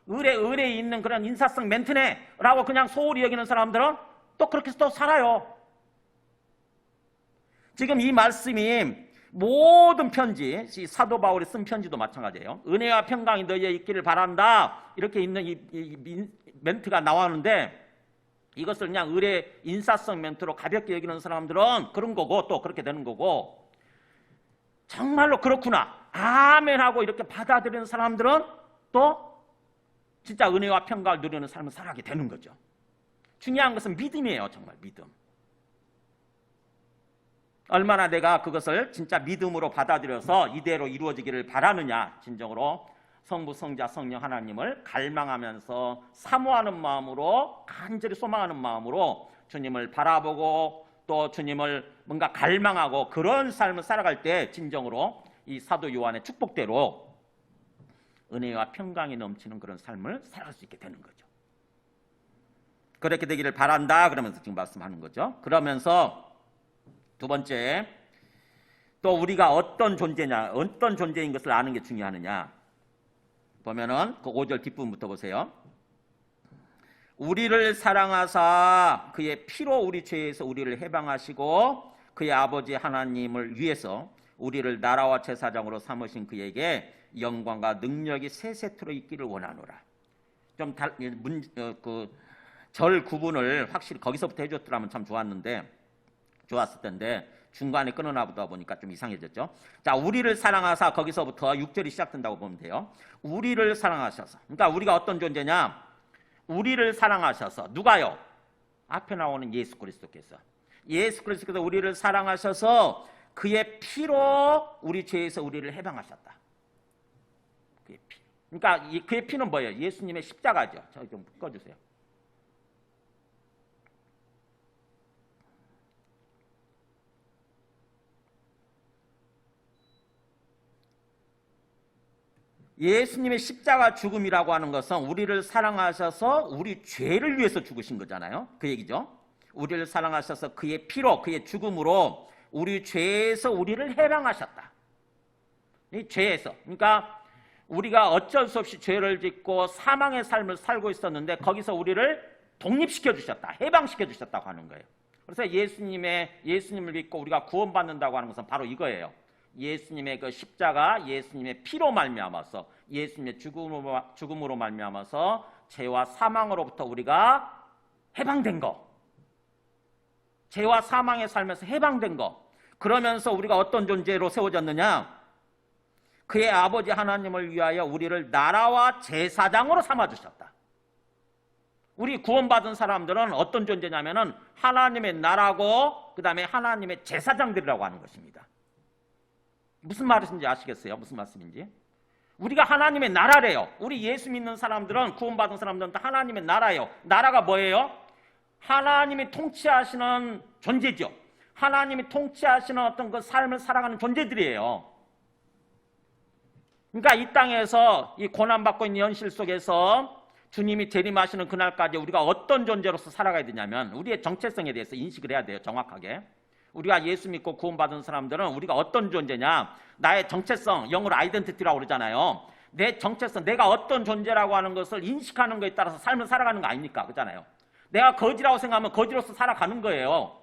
[SPEAKER 1] 의뢰에 있는 그런 인사성 멘트네 라고 그냥 소홀히 여기는 사람들은 또 그렇게 또 살아요. 지금 이 말씀이 모든 편지, 사도 바울이 쓴 편지도 마찬가지예요. 은혜와 평강이 너희에 있기를 바란다 이렇게 있는 이 멘트가 나오는데 이것을 그냥 의뢰 인사성 멘트로 가볍게 여기는 사람들은 그런 거고 또 그렇게 되는 거고 정말로 그렇구나 아멘하고 이렇게 받아들이는 사람들은 또 진짜 은혜와 평강을 누리는 삶을 살아가게 되는 거죠. 중요한 것은 믿음이에요. 정말 믿음. 얼마나 내가 그것을 진짜 믿음으로 받아들여서 이대로 이루어지기를 바라느냐. 진정으로 성부, 성자, 성령 하나님을 갈망하면서 사모하는 마음으로 간절히 소망하는 마음으로 주님을 바라보고 또 주님을 뭔가 갈망하고 그런 삶을 살아갈 때 진정으로 이 사도 요한의 축복대로 은혜와 평강이 넘치는 그런 삶을 살아갈 수 있게 되는 거죠. 그렇게 되기를 바란다 그러면서 지금 말씀하는 거죠. 그러면서 두 번째 또 우리가 어떤 존재냐, 어떤 존재인 것을 아는 게 중요하느냐 보면은 그 5절 뒷부분부터 보세요. 우리를 사랑하사 그의 피로 우리 죄에서 우리를 해방하시고 그의 아버지 하나님을 위해서 우리를 나라와 제사장으로 삼으신 그에게 영광과 능력이 세세토록 있기를 원하노라. 좀 절 구분을 확실히 거기서부터 해줬더라면 참 좋았을 텐데 중간에 끊어나보다 보니까 좀 이상해졌죠. 자, 우리를 사랑하사, 거기서부터 6절이 시작된다고 보면 돼요. 우리를 사랑하셔서. 그러니까 우리가 어떤 존재냐? 우리를 사랑하셔서. 누가요? 앞에 나오는 예수 그리스도께서. 예수 그리스도께서 우리를 사랑하셔서 그의 피로 우리 죄에서 우리를 해방하셨다. 그의 피. 그러니까 그의 피는 뭐예요? 예수님의 십자가죠. 저기 좀 꺼주세요. 예수님의 십자가 죽음이라고 하는 것은 우리를 사랑하셔서 우리 죄를 위해서 죽으신 거잖아요. 그 얘기죠. 우리를 사랑하셔서 그의 피로, 그의 죽음으로 우리 죄에서 우리를 해방하셨다. 이 죄에서. 그러니까 우리가 어쩔 수 없이 죄를 짓고 사망의 삶을 살고 있었는데 거기서 우리를 독립시켜 주셨다. 해방시켜 주셨다고 하는 거예요. 그래서 예수님을 믿고 우리가 구원받는다고 하는 것은 바로 이거예요. 예수님의 그 십자가, 예수님의 피로 말미암아서, 예수님의 죽음으로 말미암아서 죄와 사망으로부터 우리가 해방된 거. 죄와 사망의 삶에서 해방된 거. 그러면서 우리가 어떤 존재로 세워졌느냐? 그의 아버지 하나님을 위하여 우리를 나라와 제사장으로 삼아주셨다. 우리 구원받은 사람들은 어떤 존재냐면은 하나님의 나라고 그 다음에 하나님의 제사장들이라고 하는 것입니다. 무슨 말인지 아시겠어요? 무슨 말씀인지? 우리가 하나님의 나라래요. 우리 예수 믿는 사람들은, 구원받은 사람들은 다 하나님의 나라예요. 나라가 뭐예요? 하나님이 통치하시는 존재죠. 하나님이 통치하시는 어떤 그 삶을 살아가는 존재들이에요. 그러니까 이 땅에서 이 고난받고 있는 현실 속에서 주님이 재림하시는 그날까지 우리가 어떤 존재로서 살아가야 되냐면 우리의 정체성에 대해서 인식을 해야 돼요. 정확하게. 우리가 예수 믿고 구원받은 사람들은 우리가 어떤 존재냐, 나의 정체성, 영어로 아이덴티티라고 그러잖아요. 내 정체성, 내가 어떤 존재라고 하는 것을 인식하는 것에 따라서 삶을 살아가는 거 아닙니까? 그렇잖아요. 내가 거지라고 생각하면 거지로서 살아가는 거예요.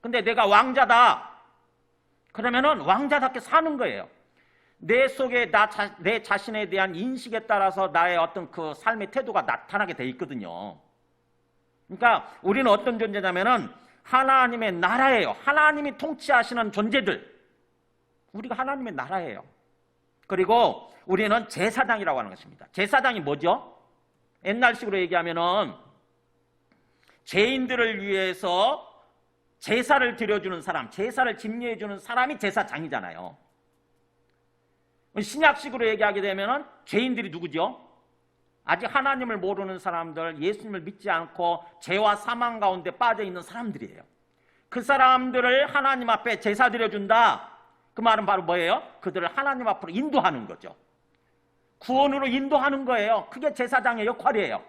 [SPEAKER 1] 근데 내가 왕자다 그러면은 왕자답게 사는 거예요. 내 속에 내 자신에 대한 인식에 따라서 나의 어떤 그 삶의 태도가 나타나게 돼 있거든요. 그러니까 우리는 어떤 존재냐면은 하나님의 나라예요. 하나님이 통치하시는 존재들. 우리가 하나님의 나라예요. 그리고 우리는 제사장이라고 하는 것입니다. 제사장이 뭐죠? 옛날식으로 얘기하면은 죄인들을 위해서 제사를 드려주는 사람, 제사를 집례해주는 사람이 제사장이잖아요. 신약식으로 얘기하게 되면은 죄인들이 누구죠? 아직 하나님을 모르는 사람들, 예수님을 믿지 않고 죄와 사망 가운데 빠져 있는 사람들이에요. 그 사람들을 하나님 앞에 제사 드려준다. 그 말은 바로 뭐예요? 그들을 하나님 앞으로 인도하는 거죠. 구원으로 인도하는 거예요. 그게 제사장의 역할이에요.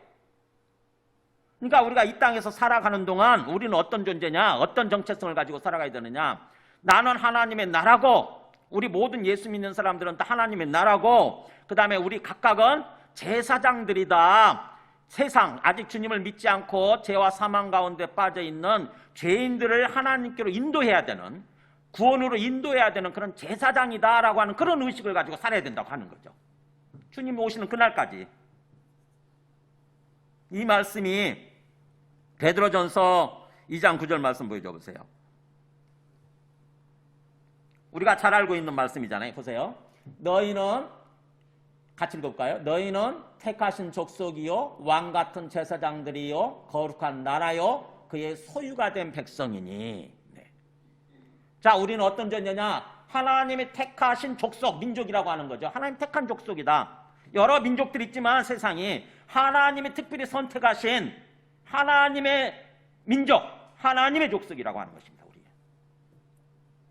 [SPEAKER 1] 그러니까 우리가 이 땅에서 살아가는 동안 우리는 어떤 존재냐, 어떤 정체성을 가지고 살아가야 되느냐. 나는 하나님의 나라고, 우리 모든 예수 믿는 사람들은 다 하나님의 나라고, 그 다음에 우리 각각은 제사장들이다. 세상, 아직 주님을 믿지 않고 죄와 사망 가운데 빠져있는 죄인들을 하나님께로 인도해야 되는, 구원으로 인도해야 되는 그런 제사장이다라고 하는 그런 의식을 가지고 살아야 된다고 하는 거죠. 주님이 오시는 그날까지. 이 말씀이 베드로전서 2장 9절 말씀 보여줘 보세요. 우리가 잘 알고 있는 말씀이잖아요. 보세요. 너희는, 같이 읽어볼까요? 너희는 택하신 족속이요 왕같은 제사장들이요 거룩한 나라요 그의 소유가 된 백성이니. 네. 자, 우리는 어떤 존재냐? 하나님이 택하신 족속, 민족이라고 하는 거죠. 하나님 택한 족속이다. 여러 민족들이 있지만 세상이 하나님이 특별히 선택하신 하나님의 민족, 하나님의 족속이라고 하는 것입니다. 우리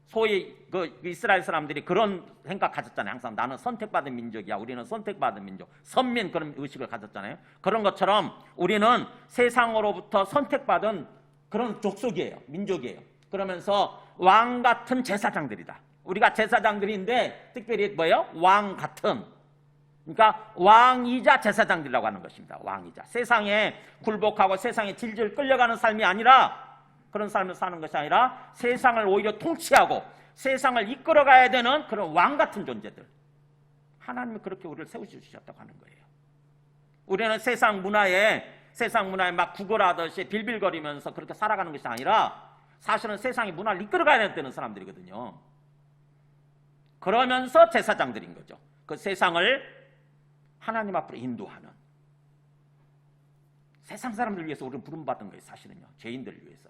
[SPEAKER 1] 소위 그 이스라엘 사람들이 그런 생각 가졌잖아요. 항상 나는 선택받은 민족이야. 우리는 선택받은 민족, 선민, 그런 의식을 가졌잖아요. 그런 것처럼 우리는 세상으로부터 선택받은 그런 족속이에요. 민족이에요. 그러면서 왕 같은 제사장들이다. 우리가 제사장들인데 특별히 뭐예요? 왕 같은. 그러니까 왕이자 제사장들이라고 하는 것입니다. 왕이자. 세상에 굴복하고 세상에 질질 끌려가는 삶이 아니라, 그런 삶을 사는 것이 아니라 세상을 오히려 통치하고 세상을 이끌어가야 되는 그런 왕 같은 존재들. 하나님이 그렇게 우리를 세우셔주셨다고 하는 거예요. 우리는 세상 문화에 막 구걸하듯이 빌빌거리면서 그렇게 살아가는 것이 아니라 사실은 세상의 문화를 이끌어가야 되는 사람들이거든요. 그러면서 제사장들인 거죠. 그 세상을 하나님 앞으로 인도하는, 세상 사람들 위해서 우리는 부름받은 거예요. 사실은요. 죄인들을 위해서.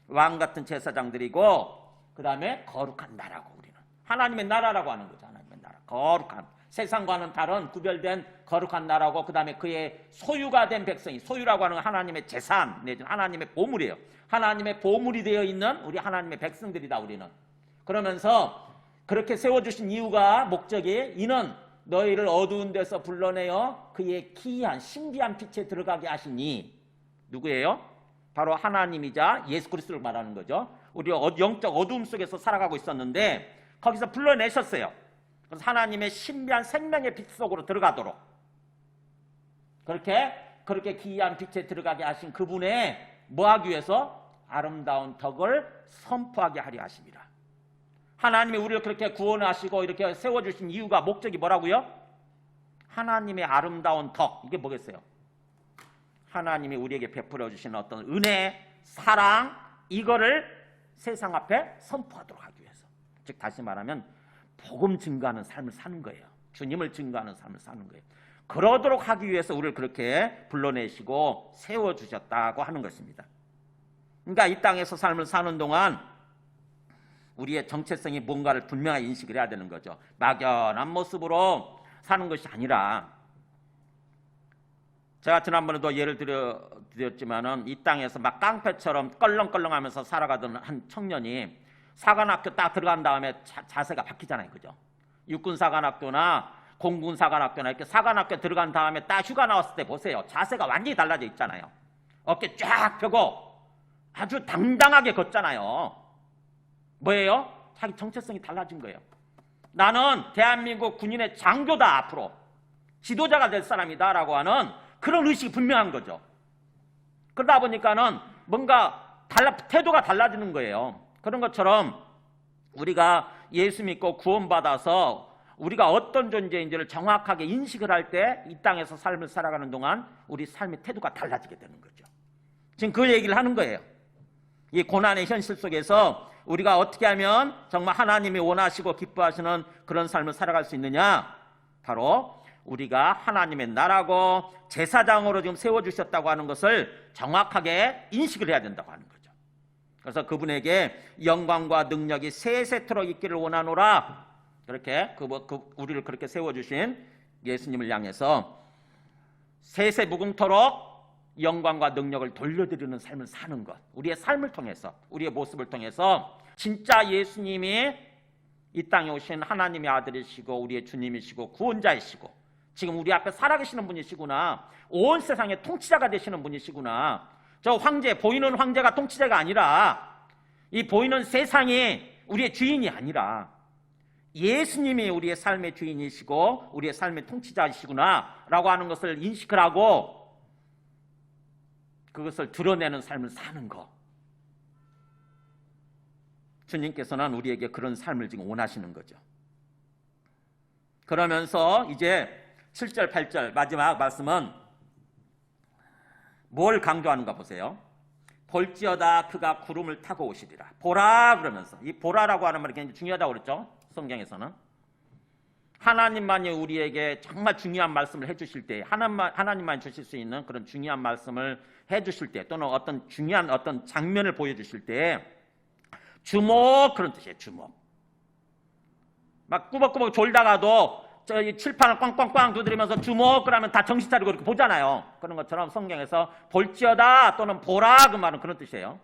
[SPEAKER 1] 왕 같은 제사장들이고, 그 다음에 거룩한 나라고, 우리는 하나님의 나라라고 하는 거죠. 하나님의 나라, 거룩한, 세상과는 다른 구별된 거룩한 나라고, 그 다음에 그의 소유가 된 백성이, 소유라고 하는 건 하나님의 재산 내지는 하나님의 보물이에요. 하나님의 보물이 되어 있는 우리 하나님의 백성들이다, 우리는. 그러면서 그렇게 세워주신 이유가, 목적이, 이는 너희를 어두운 데서 불러내어 그의 기이한 신비한 빛에 들어가게 하시니, 누구예요? 바로 하나님이자 예수 그리스도를 말하는 거죠. 우리 영적 어두움 속에서 살아가고 있었는데 거기서 불러내셨어요. 그래서 하나님의 신비한 생명의 빛 속으로 들어가도록, 그렇게 기이한 빛에 들어가게 하신 그분의 뭐 하기 위해서? 아름다운 덕을 선포하게 하려 하십니다. 하나님이 우리를 그렇게 구원하시고 이렇게 세워주신 이유가, 목적이 뭐라고요? 하나님의 아름다운 덕, 이게 뭐겠어요? 하나님이 우리에게 베풀어 주신 어떤 은혜, 사랑, 이거를 세상 앞에 선포하도록 하기 위해서. 즉 다시 말하면 복음 증거하는 삶을 사는 거예요. 주님을 증거하는 삶을 사는 거예요. 그러도록 하기 위해서 우리를 그렇게 불러내시고 세워주셨다고 하는 것입니다. 그러니까 이 땅에서 삶을 사는 동안 우리의 정체성이 뭔가를 분명하게 인식을 해야 되는 거죠. 막연한 모습으로 사는 것이 아니라, 제가 지난번에도 예를 드렸지만은 이 땅에서 막 깡패처럼 껄렁껄렁하면서 살아가던 한 청년이 사관학교 딱 들어간 다음에 자세가 바뀌잖아요, 그죠? 육군 사관학교나 공군 사관학교나 이렇게 사관학교 들어간 다음에 딱 휴가 나왔을 때 보세요. 자세가 완전히 달라져 있잖아요. 어깨 쫙 펴고 아주 당당하게 걷잖아요. 뭐예요? 자기 정체성이 달라진 거예요. 나는 대한민국 군인의 장교다, 앞으로 지도자가 될 사람이다 라고 하는 그런 의식이 분명한 거죠. 그러다 보니까는 뭔가 태도가 달라지는 거예요. 그런 것처럼 우리가 예수 믿고 구원받아서 우리가 어떤 존재인지를 정확하게 인식을 할 때 이 땅에서 삶을 살아가는 동안 우리 삶의 태도가 달라지게 되는 거죠. 지금 그 얘기를 하는 거예요. 이 고난의 현실 속에서 우리가 어떻게 하면 정말 하나님이 원하시고 기뻐하시는 그런 삶을 살아갈 수 있느냐? 바로 우리가 하나님의 나라고 제사장으로 지금 세워주셨다고 하는 것을 정확하게 인식을 해야 된다고 하는 거죠. 그래서 그분에게 영광과 능력이 세세토록 있기를 원하노라. 그렇게 우리를 그렇게 세워주신 예수님을 향해서 세세무궁토록 영광과 능력을 돌려드리는 삶을 사는 것, 우리의 삶을 통해서, 우리의 모습을 통해서 진짜 예수님이 이 땅에 오신 하나님의 아들이시고 우리의 주님이시고 구원자이시고 지금 우리 앞에 살아계시는 분이시구나, 온 세상의 통치자가 되시는 분이시구나. 저 황제, 보이는 황제가 통치자가 아니라, 이 보이는 세상이 우리의 주인이 아니라 예수님이 우리의 삶의 주인이시고 우리의 삶의 통치자이시구나 라고 하는 것을 인식을 하고 그것을 드러내는 삶을 사는 것. 주님께서는 우리에게 그런 삶을 지금 원하시는 거죠. 그러면서 이제 7절, 8절 마지막 말씀은 뭘 강조하는가 보세요. 볼지어다 그가 구름을 타고 오시리라. 보라 그러면서, 이 보라라고 하는 말이 굉장히 중요하다고 그랬죠. 성경에서는 하나님만이 우리에게 정말 중요한 말씀을 해주실 때, 하나님만 주실 수 있는 그런 중요한 말씀을 해주실 때, 또는 어떤 중요한 어떤 장면을 보여주실 때 주목, 그런 뜻이에요. 주목. 막 꾸벅꾸벅 졸다가도 저희 칠판을 꽝꽝꽝 두드리면서 주목 그러면 다 정신 차리고 이렇게 보잖아요. 그런 것처럼 성경에서 볼지어다 또는 보라, 그 말은 그런 뜻이에요.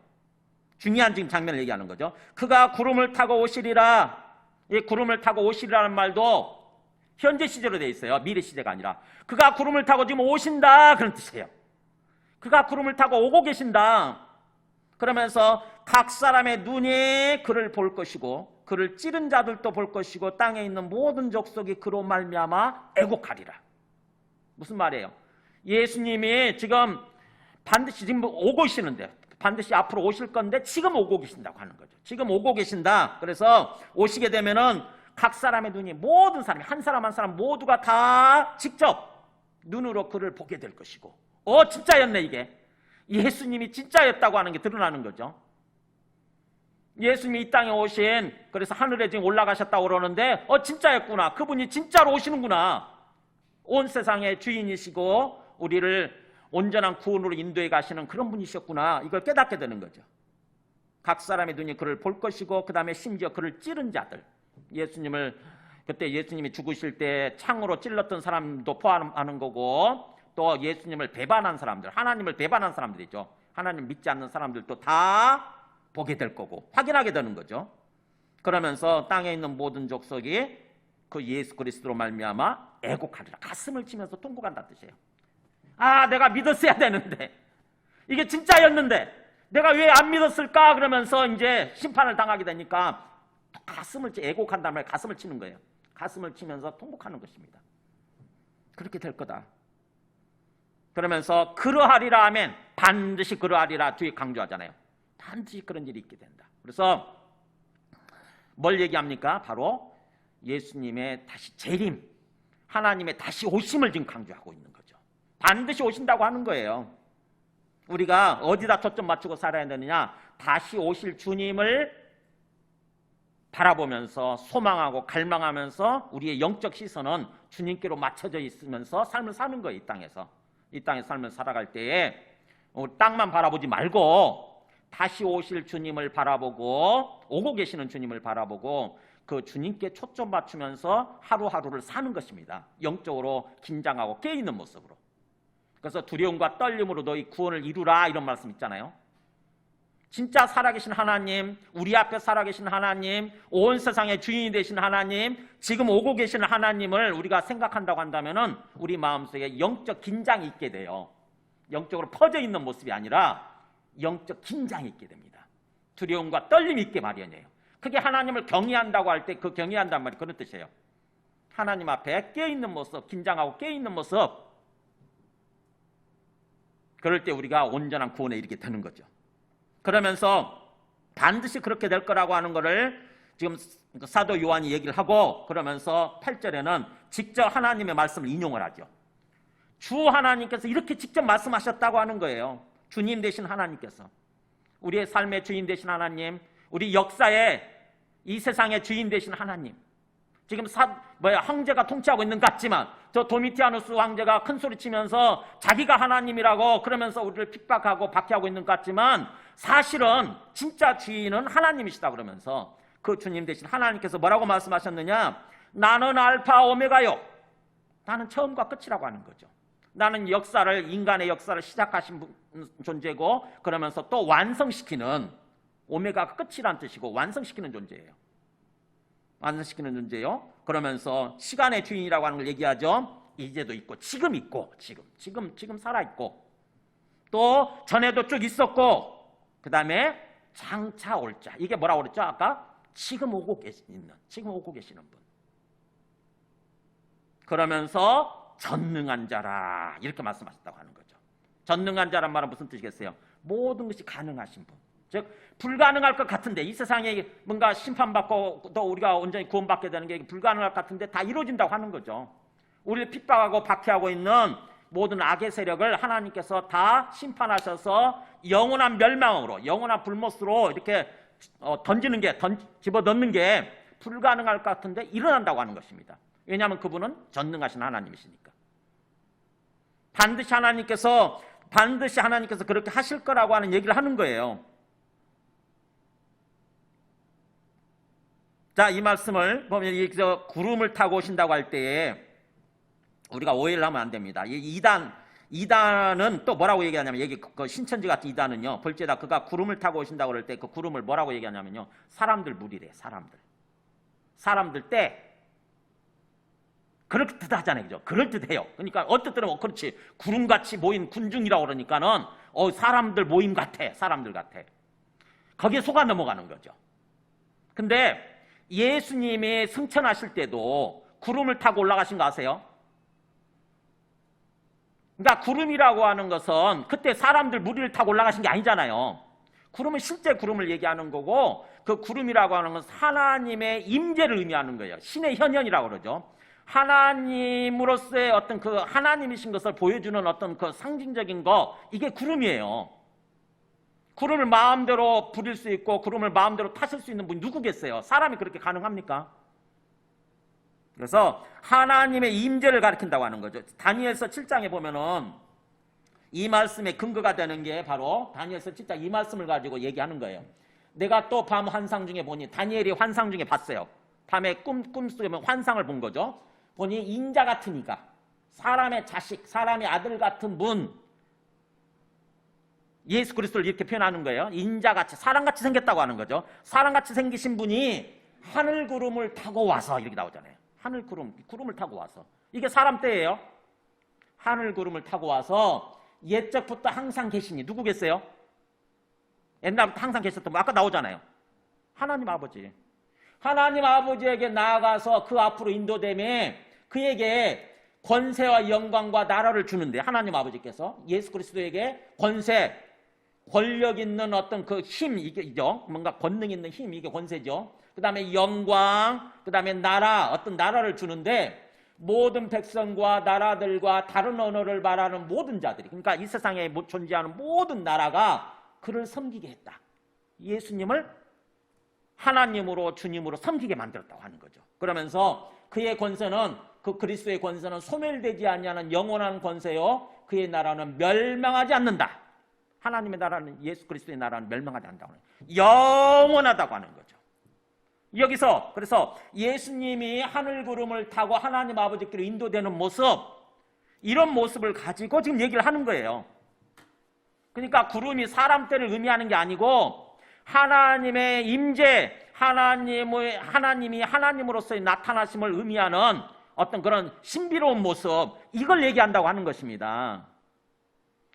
[SPEAKER 1] 중요한 지금 장면을 얘기하는 거죠. 그가 구름을 타고 오시리라. 이 구름을 타고 오시리라는 말도 현재 시제로 되어 있어요. 미래 시제가 아니라. 그가 구름을 타고 지금 오신다, 그런 뜻이에요. 그가 구름을 타고 오고 계신다. 그러면서 각 사람의 눈이 그를 볼 것이고 그를 찌른 자들도 볼 것이고 땅에 있는 모든 족속이 그로 말미암아 애곡하리라. 무슨 말이에요? 예수님이 지금 반드시 지금 오고 계시는데, 반드시 앞으로 오실 건데 지금 오고 계신다고 하는 거죠. 지금 오고 계신다. 그래서 오시게 되면은 각 사람의 눈이, 모든 사람이, 한 사람 한 사람 모두가 다 직접 눈으로 그를 보게 될 것이고, 진짜였네. 이게 예수님이 진짜였다고 하는 게 드러나는 거죠. 예수님이 이 땅에 오신, 그래서 하늘에 지금 올라가셨다고 그러는데 진짜였구나. 그분이 진짜로 오시는구나. 온 세상의 주인이시고 우리를 온전한 구원으로 인도해 가시는 그런 분이셨구나. 이걸 깨닫게 되는 거죠. 각 사람의 눈이 그를 볼 것이고, 그 다음에 심지어 그를 찌른 자들, 그때 예수님이 죽으실 때 창으로 찔렀던 사람도 포함하는 거고, 또 예수님을 배반한 사람들, 하나님을 배반한 사람들이죠. 하나님 믿지 않는 사람들도 다 보게 될 거고 확인하게 되는 거죠. 그러면서 땅에 있는 모든 족속이 그 예수 그리스도로 말미암아 애곡하리라. 가슴을 치면서 통곡한다는 뜻이에요. 내가 믿었어야 되는데, 이게 진짜였는데 내가 왜 안 믿었을까? 그러면서 이제 심판을 당하게 되니까 가슴을 애곡한다는 말, 가슴을 치는 거예요. 가슴을 치면서 통곡하는 것입니다. 그렇게 될 거다. 그러면서 그러하리라 하면 반드시 그러하리라 뒤에 강조하잖아요. 반드시 그런 일이 있게 된다. 그래서 뭘 얘기합니까? 바로 예수님의 다시 재림, 하나님의 다시 오심을 지금 강조하고 있는 거죠. 반드시 오신다고 하는 거예요. 우리가 어디다 초점 맞추고 살아야 되느냐? 다시 오실 주님을 바라보면서 소망하고 갈망하면서 우리의 영적 시선은 주님께로 맞춰져 있으면서 삶을 사는 거예요. 이 땅의 삶을 살아갈 때에 땅만 바라보지 말고 다시 오실 주님을 바라보고, 오고 계시는 주님을 바라보고 그 주님께 초점 맞추면서 하루하루를 사는 것입니다. 영적으로 긴장하고 깨어있는 모습으로. 그래서 두려움과 떨림으로 너희 구원을 이루라, 이런 말씀 있잖아요. 진짜 살아계신 하나님, 우리 앞에 살아계신 하나님, 온 세상의 주인이 되신 하나님, 지금 오고 계시는 하나님을 우리가 생각한다고 한다면은 우리 마음속에 영적 긴장이 있게 돼요. 영적으로 퍼져 있는 모습이 아니라 영적 긴장이 있게 됩니다. 두려움과 떨림이 있게 마련이에요. 그게 하나님을 경외한다고 할 때 그 경외한다는 말이 그런 뜻이에요. 하나님 앞에 깨어있는 모습, 긴장하고 깨어있는 모습, 그럴 때 우리가 온전한 구원에 이르게 되는 거죠. 그러면서 반드시 그렇게 될 거라고 하는 거를 지금 사도 요한이 얘기를 하고, 그러면서 8절에는 직접 하나님의 말씀을 인용을 하죠. 주 하나님께서 이렇게 직접 말씀하셨다고 하는 거예요. 주님 되신 하나님께서, 우리의 삶의 주인 되신 하나님, 우리 역사의 이 세상의 주인 되신 하나님, 지금 황제가 통치하고 있는 것 같지만 저 도미티아누스 황제가 큰 소리 치면서 자기가 하나님이라고 그러면서 우리를 핍박하고 박해하고 있는 것 같지만 사실은 진짜 주인은 하나님이시다. 그러면서 그 주님 되신 하나님께서 뭐라고 말씀하셨느냐? 나는 알파 오메가요. 나는 처음과 끝이라고 하는 거죠. 나는 인간의 역사를 시작하신 존재고, 그러면서 또 완성시키는, 오메가가 끝이란 뜻이고 완성시키는 존재예요. 완성시키는 존재요. 그러면서 시간의 주인이라고 하는 걸 얘기하죠. 이제도 있고 지금 있고 지금 살아있고, 또 전에도 쭉 있었고, 그 다음에 장차 올 자. 이게 뭐라고 그랬죠? 아까 지금 오고 계시는 분. 그러면서 전능한 자라, 이렇게 말씀하셨다고 하는 거죠. 전능한 자란 말은 무슨 뜻이겠어요? 모든 것이 가능하신 분. 즉 불가능할 것 같은데, 이 세상에 뭔가 심판받고 또 우리가 온전히 구원받게 되는 게 불가능할 것 같은데 다 이루어진다고 하는 거죠. 우리를 핍박하고 박해하고 있는 모든 악의 세력을 하나님께서 다 심판하셔서 영원한 멸망으로, 영원한 불못으로 이렇게 던지는 게, 집어넣는 게 불가능할 것 같은데 일어난다고 하는 것입니다. 왜냐하면 그분은 전능하신 하나님이시니까. 반드시 하나님께서 그렇게 하실 거라고 하는 얘기를 하는 거예요. 자, 이 말씀을 보면 여기서 구름을 타고 오신다고 할 때에 우리가 오해를 하면 안 됩니다. 이단은 또 뭐라고 얘기하냐면, 그 신천지 같은 이단은요, 볼지에다 그가 구름을 타고 오신다고 그럴 때 그 구름을 뭐라고 얘기하냐면요, 사람들 무리래. 사람들 때 그럴듯 하잖아요. 그죠? 그럴듯해요. 그러니까 어떻든 그렇지, 구름같이 모인 군중이라고 그러니까는 사람들 모임 같아. 사람들 같아. 거기에 속아 넘어가는 거죠. 근데 예수님이 승천하실 때도 구름을 타고 올라가신 거 아세요? 그러니까 구름이라고 하는 것은 그때 사람들 무리를 타고 올라가신 게 아니잖아요. 구름은 실제 구름을 얘기하는 거고, 그 구름이라고 하는 건 하나님의 임재를 의미하는 거예요. 신의 현현이라고 그러죠. 하나님으로서의 어떤 그 하나님이신 것을 보여주는 어떤 그 상징적인 거, 이게 구름이에요. 구름을 마음대로 부릴 수 있고 구름을 마음대로 타실 수 있는 분이 누구겠어요? 사람이 그렇게 가능합니까? 그래서 하나님의 임재를 가리킨다고 하는 거죠. 다니엘서 7장에 보면은 이 말씀의 근거가 되는 게 바로 다니엘서 7장 이 말씀을 가지고 얘기하는 거예요. 내가 또 밤 환상 중에 보니, 다니엘이 환상 중에 봤어요. 밤에 꿈속에 환상을 본 거죠. 보니 인자 같은 이가, 사람의 자식, 사람의 아들 같은 분, 예수 그리스도를 이렇게 표현하는 거예요. 인자같이, 사람같이 생겼다고 하는 거죠. 사람같이 생기신 분이 하늘 구름을 타고 와서, 이렇게 나오잖아요. 하늘 구름을 타고 와서. 이게 사람 때예요. 하늘 구름을 타고 와서 옛적부터 항상 계시니 누구겠어요? 옛날부터 항상 계셨던 분, 아까 나오잖아요. 하나님 아버지. 하나님 아버지에게 나아가서 그 앞으로 인도됨에 그에게 권세와 영광과 나라를 주는데, 하나님 아버지께서 예수 그리스도에게 권세, 권력 있는 어떤 그 힘, 이게죠. 뭔가 권능 있는 힘, 이게 권세죠. 그 다음에 영광, 그 다음에 나라, 어떤 나라를 주는데, 모든 백성과 나라들과 다른 언어를 말하는 모든 자들이, 그러니까 이 세상에 존재하는 모든 나라가 그를 섬기게 했다. 예수님을 하나님으로, 주님으로 섬기게 만들었다고 하는 거죠. 그러면서 그의 권세는, 그 그리스도의 권세는 소멸되지 아니하는 영원한 권세요, 그의 나라는 멸망하지 않는다. 하나님의 나라는, 예수 그리스도의 나라는 멸망하지 않는다고 하는 거예요. 영원하다고 하는 거죠. 여기서 그래서 예수님이 하늘 구름을 타고 하나님 아버지께로 인도되는 모습, 이런 모습을 가지고 지금 얘기를 하는 거예요. 그러니까 구름이 사람 때를 의미하는 게 아니고 하나님의 임재, 하나님이 하나님으로서의 나타나심을 의미하는 어떤 그런 신비로운 모습, 이걸 얘기한다고 하는 것입니다.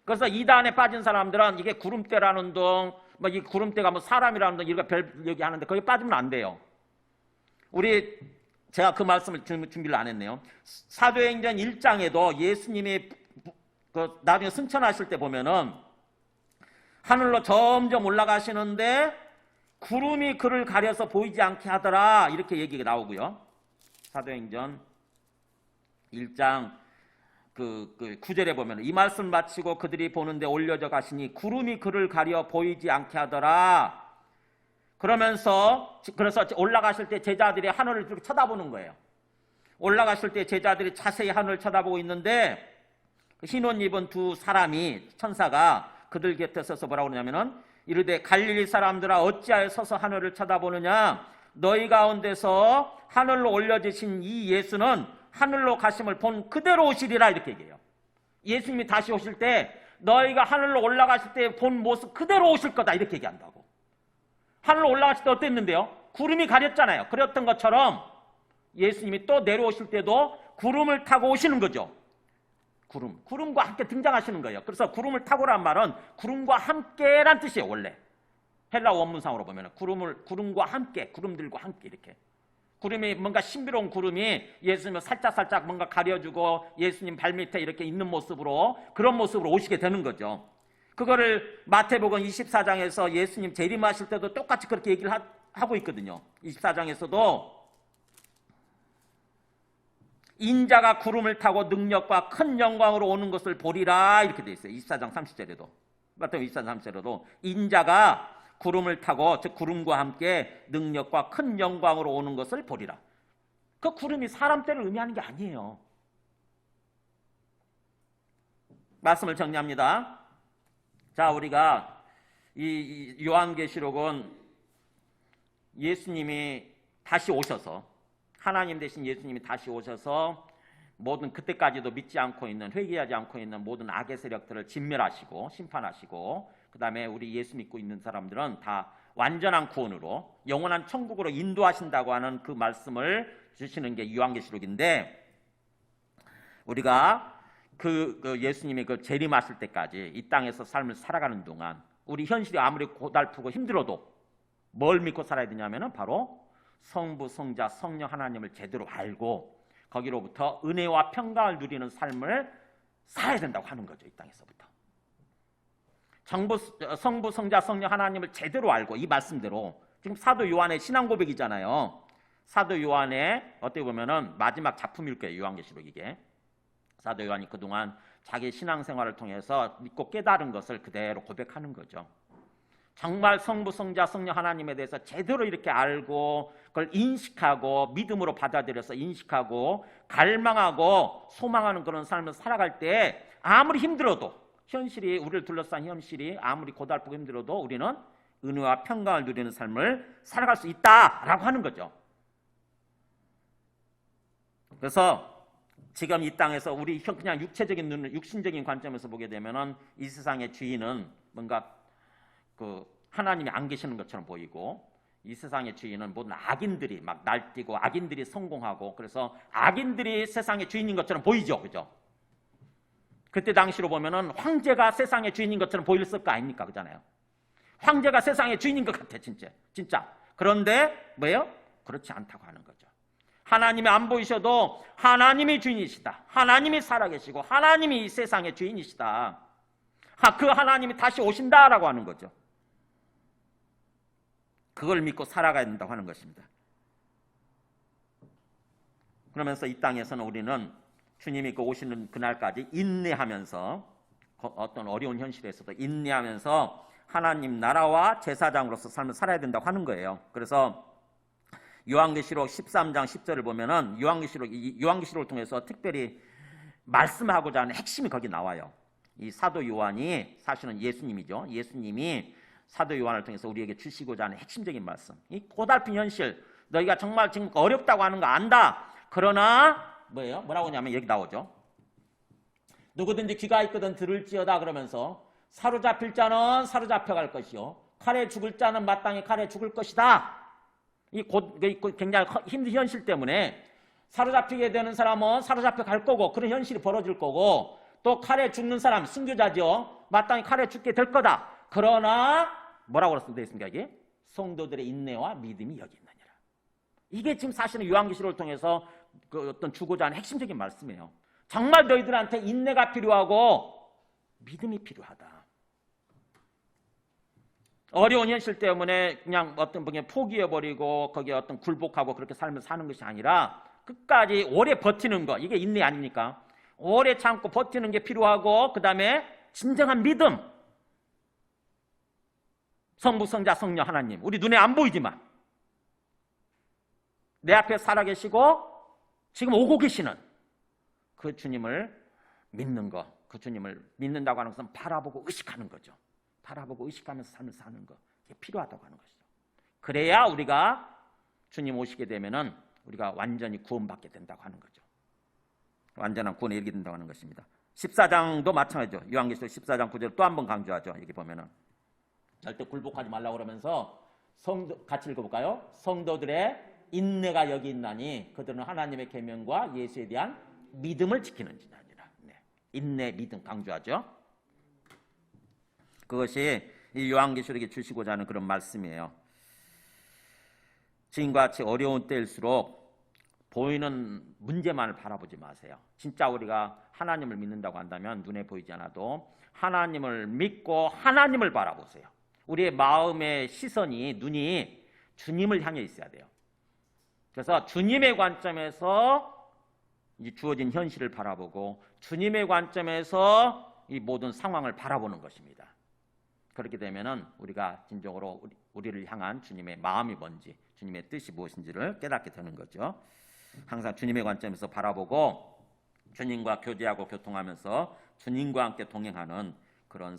[SPEAKER 1] 그래서 이단에 빠진 사람들은 이게 구름대라는 둥, 뭐 이 구름대가 뭐 사람이라는 둥, 이거 별 얘기하는데 거기 빠지면 안 돼요. 제가 그 말씀을 준비를 안 했네요. 사도행전 1장에도 예수님이 나중에 승천하실 때 보면은 하늘로 점점 올라가시는데 구름이 그를 가려서 보이지 않게 하더라, 이렇게 얘기가 나오고요. 사도행전 1장 그 9절에 보면 이 말씀 마치고 그들이 보는데 올려져 가시니 구름이 그를 가려 보이지 않게 하더라. 그래서 올라가실 때 제자들이 하늘을 이렇게 쳐다보는 거예요. 올라가실 때 제자들이 자세히 하늘을 쳐다보고 있는데 흰 옷 입은 두 사람이, 천사가 그들 곁에 서서 뭐라고 그러냐면은 이르되 갈릴리 사람들아 어찌하여 서서 하늘을 쳐다보느냐, 너희 가운데서 하늘로 올려지신 이 예수는 하늘로 가심을 본 그대로 오시리라, 이렇게 얘기해요. 예수님이 다시 오실 때 너희가 하늘로 올라가실 때 본 모습 그대로 오실 거다, 이렇게 얘기한다고. 하늘로 올라가실 때 어땠는데요? 구름이 가렸잖아요. 그랬던 것처럼 예수님이 또 내려오실 때도 구름을 타고 오시는 거죠. 구름과 함께 등장하시는 거예요. 그래서 구름을 타고란 말은 구름과 함께란 뜻이에요. 원래 헬라 원문상으로 보면 구름과 함께, 구름들과 함께, 이렇게 구름이, 뭔가 신비로운 구름이 예수님을 살짝 뭔가 가려주고 예수님 발밑에 이렇게 있는 모습으로, 그런 모습으로 오시게 되는 거죠. 그거를 마태복음 24장에서 예수님 재림하실 때도 똑같이 그렇게 얘기를 하고 있거든요. 24장에서도 인자가 구름을 타고 능력과 큰 영광으로 오는 것을 보리라, 이렇게 돼 있어요. 24장 30절에도, 마태복음 24장 30절에도 인자가 구름을 타고, 즉 구름과 함께 능력과 큰 영광으로 오는 것을 보리라. 그 구름이 사람 때를 의미하는 게 아니에요. 말씀을 정리합니다. 자, 우리가 이 요한계시록은 예수님이 다시 오셔서, 하나님 대신 예수님이 다시 오셔서 모든 그때까지도 믿지 않고 있는, 회개하지 않고 있는 모든 악의 세력들을 진멸하시고 심판하시고, 그 다음에 우리 예수 믿고 있는 사람들은 다 완전한 구원으로 영원한 천국으로 인도하신다고 하는 그 말씀을 주시는 게 요한계시록인데, 우리가 그 예수님이 그 재림하실 때까지 이 땅에서 삶을 살아가는 동안 우리 현실이 아무리 고달프고 힘들어도 뭘 믿고 살아야 되냐면은 바로 성부, 성자, 성령 하나님을 제대로 알고 거기로부터 은혜와 평강을 누리는 삶을 살아야 된다고 하는 거죠. 이 땅에서부터. 성부, 성자, 성령 하나님을 제대로 알고 이 말씀대로 지금 사도 요한의 신앙 고백이잖아요. 사도 요한의 어떻게 보면은 마지막 작품일 거예요. 요한계시록 이게. 사도 요한이 그동안 자기 신앙생활을 통해서 믿고 깨달은 것을 그대로 고백하는 거죠. 정말 성부, 성자, 성령 하나님에 대해서 제대로 이렇게 알고 그걸 인식하고 믿음으로 받아들여서 인식하고 갈망하고 소망하는 그런 삶을 살아갈 때 아무리 힘들어도 현실이 우리를 둘러싼 현실이 아무리 고달프고 힘들어도 우리는 은혜와 평강을 누리는 삶을 살아갈 수 있다라고 하는 거죠. 그래서 지금 이 땅에서 우리 그냥 육체적인 눈, 육신적인 관점에서 보게 되면은 이 세상의 주인은 뭔가 그 하나님이 안 계시는 것처럼 보이고 이 세상의 주인은 모든 악인들이 막 날뛰고 악인들이 성공하고 그래서 악인들이 세상의 주인인 것처럼 보이죠, 그죠? 그때 당시로 보면은 황제가 세상의 주인인 것처럼 보였을 거 아닙니까, 그잖아요. 황제가 세상의 주인인 것 같아, 진짜. 그런데 뭐예요? 그렇지 않다고 하는 거죠. 하나님이 안 보이셔도 하나님이 주인이시다. 하나님이 살아계시고 하나님이 이 세상의 주인이시다. 그 하나님이 다시 오신다라고 하는 거죠. 그걸 믿고 살아가야 된다고 하는 것입니다. 그러면서 이 땅에서는 우리는 주님이 오시는 그날까지 인내하면서 어떤 어려운 현실에서도 인내하면서 하나님 나라와 제사장으로서 삶을 살아야 된다고 하는 거예요. 그래서 요한계시록 13장 10절을 보면은 요한계시록을 통해서 특별히 말씀하고자 하는 핵심이 거기 나와요. 이 사도 요한이 사실은 예수님이죠. 예수님이 사도 요한을 통해서 우리에게 주시고자 하는 핵심적인 말씀. 이 고달픈 현실, 너희가 정말 지금 어렵다고 하는 거 안다. 그러나 뭐예요? 뭐라고 하냐면 여기 나오죠. 누구든지 귀가 있거든 들을지어다 그러면서 사로잡힐 자는 사로잡혀갈 것이요 칼에 죽을 자는 마땅히 칼에 죽을 것이다. 이 굉장히 힘든 현실 때문에 사로잡히게 되는 사람은 사로잡혀 갈 거고 그런 현실이 벌어질 거고 또 칼에 죽는 사람 순교자죠. 마땅히 칼에 죽게 될 거다. 그러나 뭐라고 되어 있습니까? 이게 성도들의 인내와 믿음이 여기 있느니라. 이게 지금 사실은 요한계시록을 통해서 그 어떤 주고자 하는 핵심적인 말씀이에요. 정말 너희들한테 인내가 필요하고 믿음이 필요하다. 어려운 현실 때문에 그냥 어떤 분이 포기해버리고 거기에 어떤 굴복하고 그렇게 삶을 사는 것이 아니라 끝까지 오래 버티는 거, 이게 인내 아닙니까? 오래 참고 버티는 게 필요하고 그 다음에 진정한 믿음. 성부, 성자, 성령 하나님, 우리 눈에 안 보이지만 내 앞에 살아계시고 지금 오고 계시는 그 주님을 믿는 거, 그 주님을 믿는다고 하는 것은 바라보고 의식하는 거죠. 바라보고 의식하면서 삶을 사는 거, 이게 필요하다고 하는 것이죠. 그래야 우리가 주님 오시게 되면은 우리가 완전히 구원받게 된다고 하는 거죠. 완전한 구원에 이르게 된다고 하는 것입니다. 14장도 마찬가지죠. 요한계시록 14장 9절 또 한 번 강조하죠. 여기 보면은 절대 굴복하지 말라고 그러면서 같이 읽어볼까요? 성도들의 인내가 여기 있나니 그들은 하나님의 계명과 예수에 대한 믿음을 지키는지라. 네. 인내, 믿음 강조하죠. 그것이 이 요한계시록에 주시고자 하는 그런 말씀이에요. 지금과 같이 어려운 때일수록 보이는 문제만을 바라보지 마세요. 진짜 우리가 하나님을 믿는다고 한다면 눈에 보이지 않아도 하나님을 믿고 하나님을 바라보세요. 우리의 마음의 시선이, 눈이 주님을 향해 있어야 돼요. 그래서 주님의 관점에서 이 주어진 현실을 바라보고 주님의 관점에서 이 모든 상황을 바라보는 것입니다. 그렇게 되면은 우리가 진정으로 우리를 향한 주님의 마음이 뭔지, 주님의 뜻이 무엇인지를 깨닫게 되는 거죠. 항상 주님의 관점에서 바라보고 주님과 교제하고 교통하면서 주님과 함께 동행하는 그런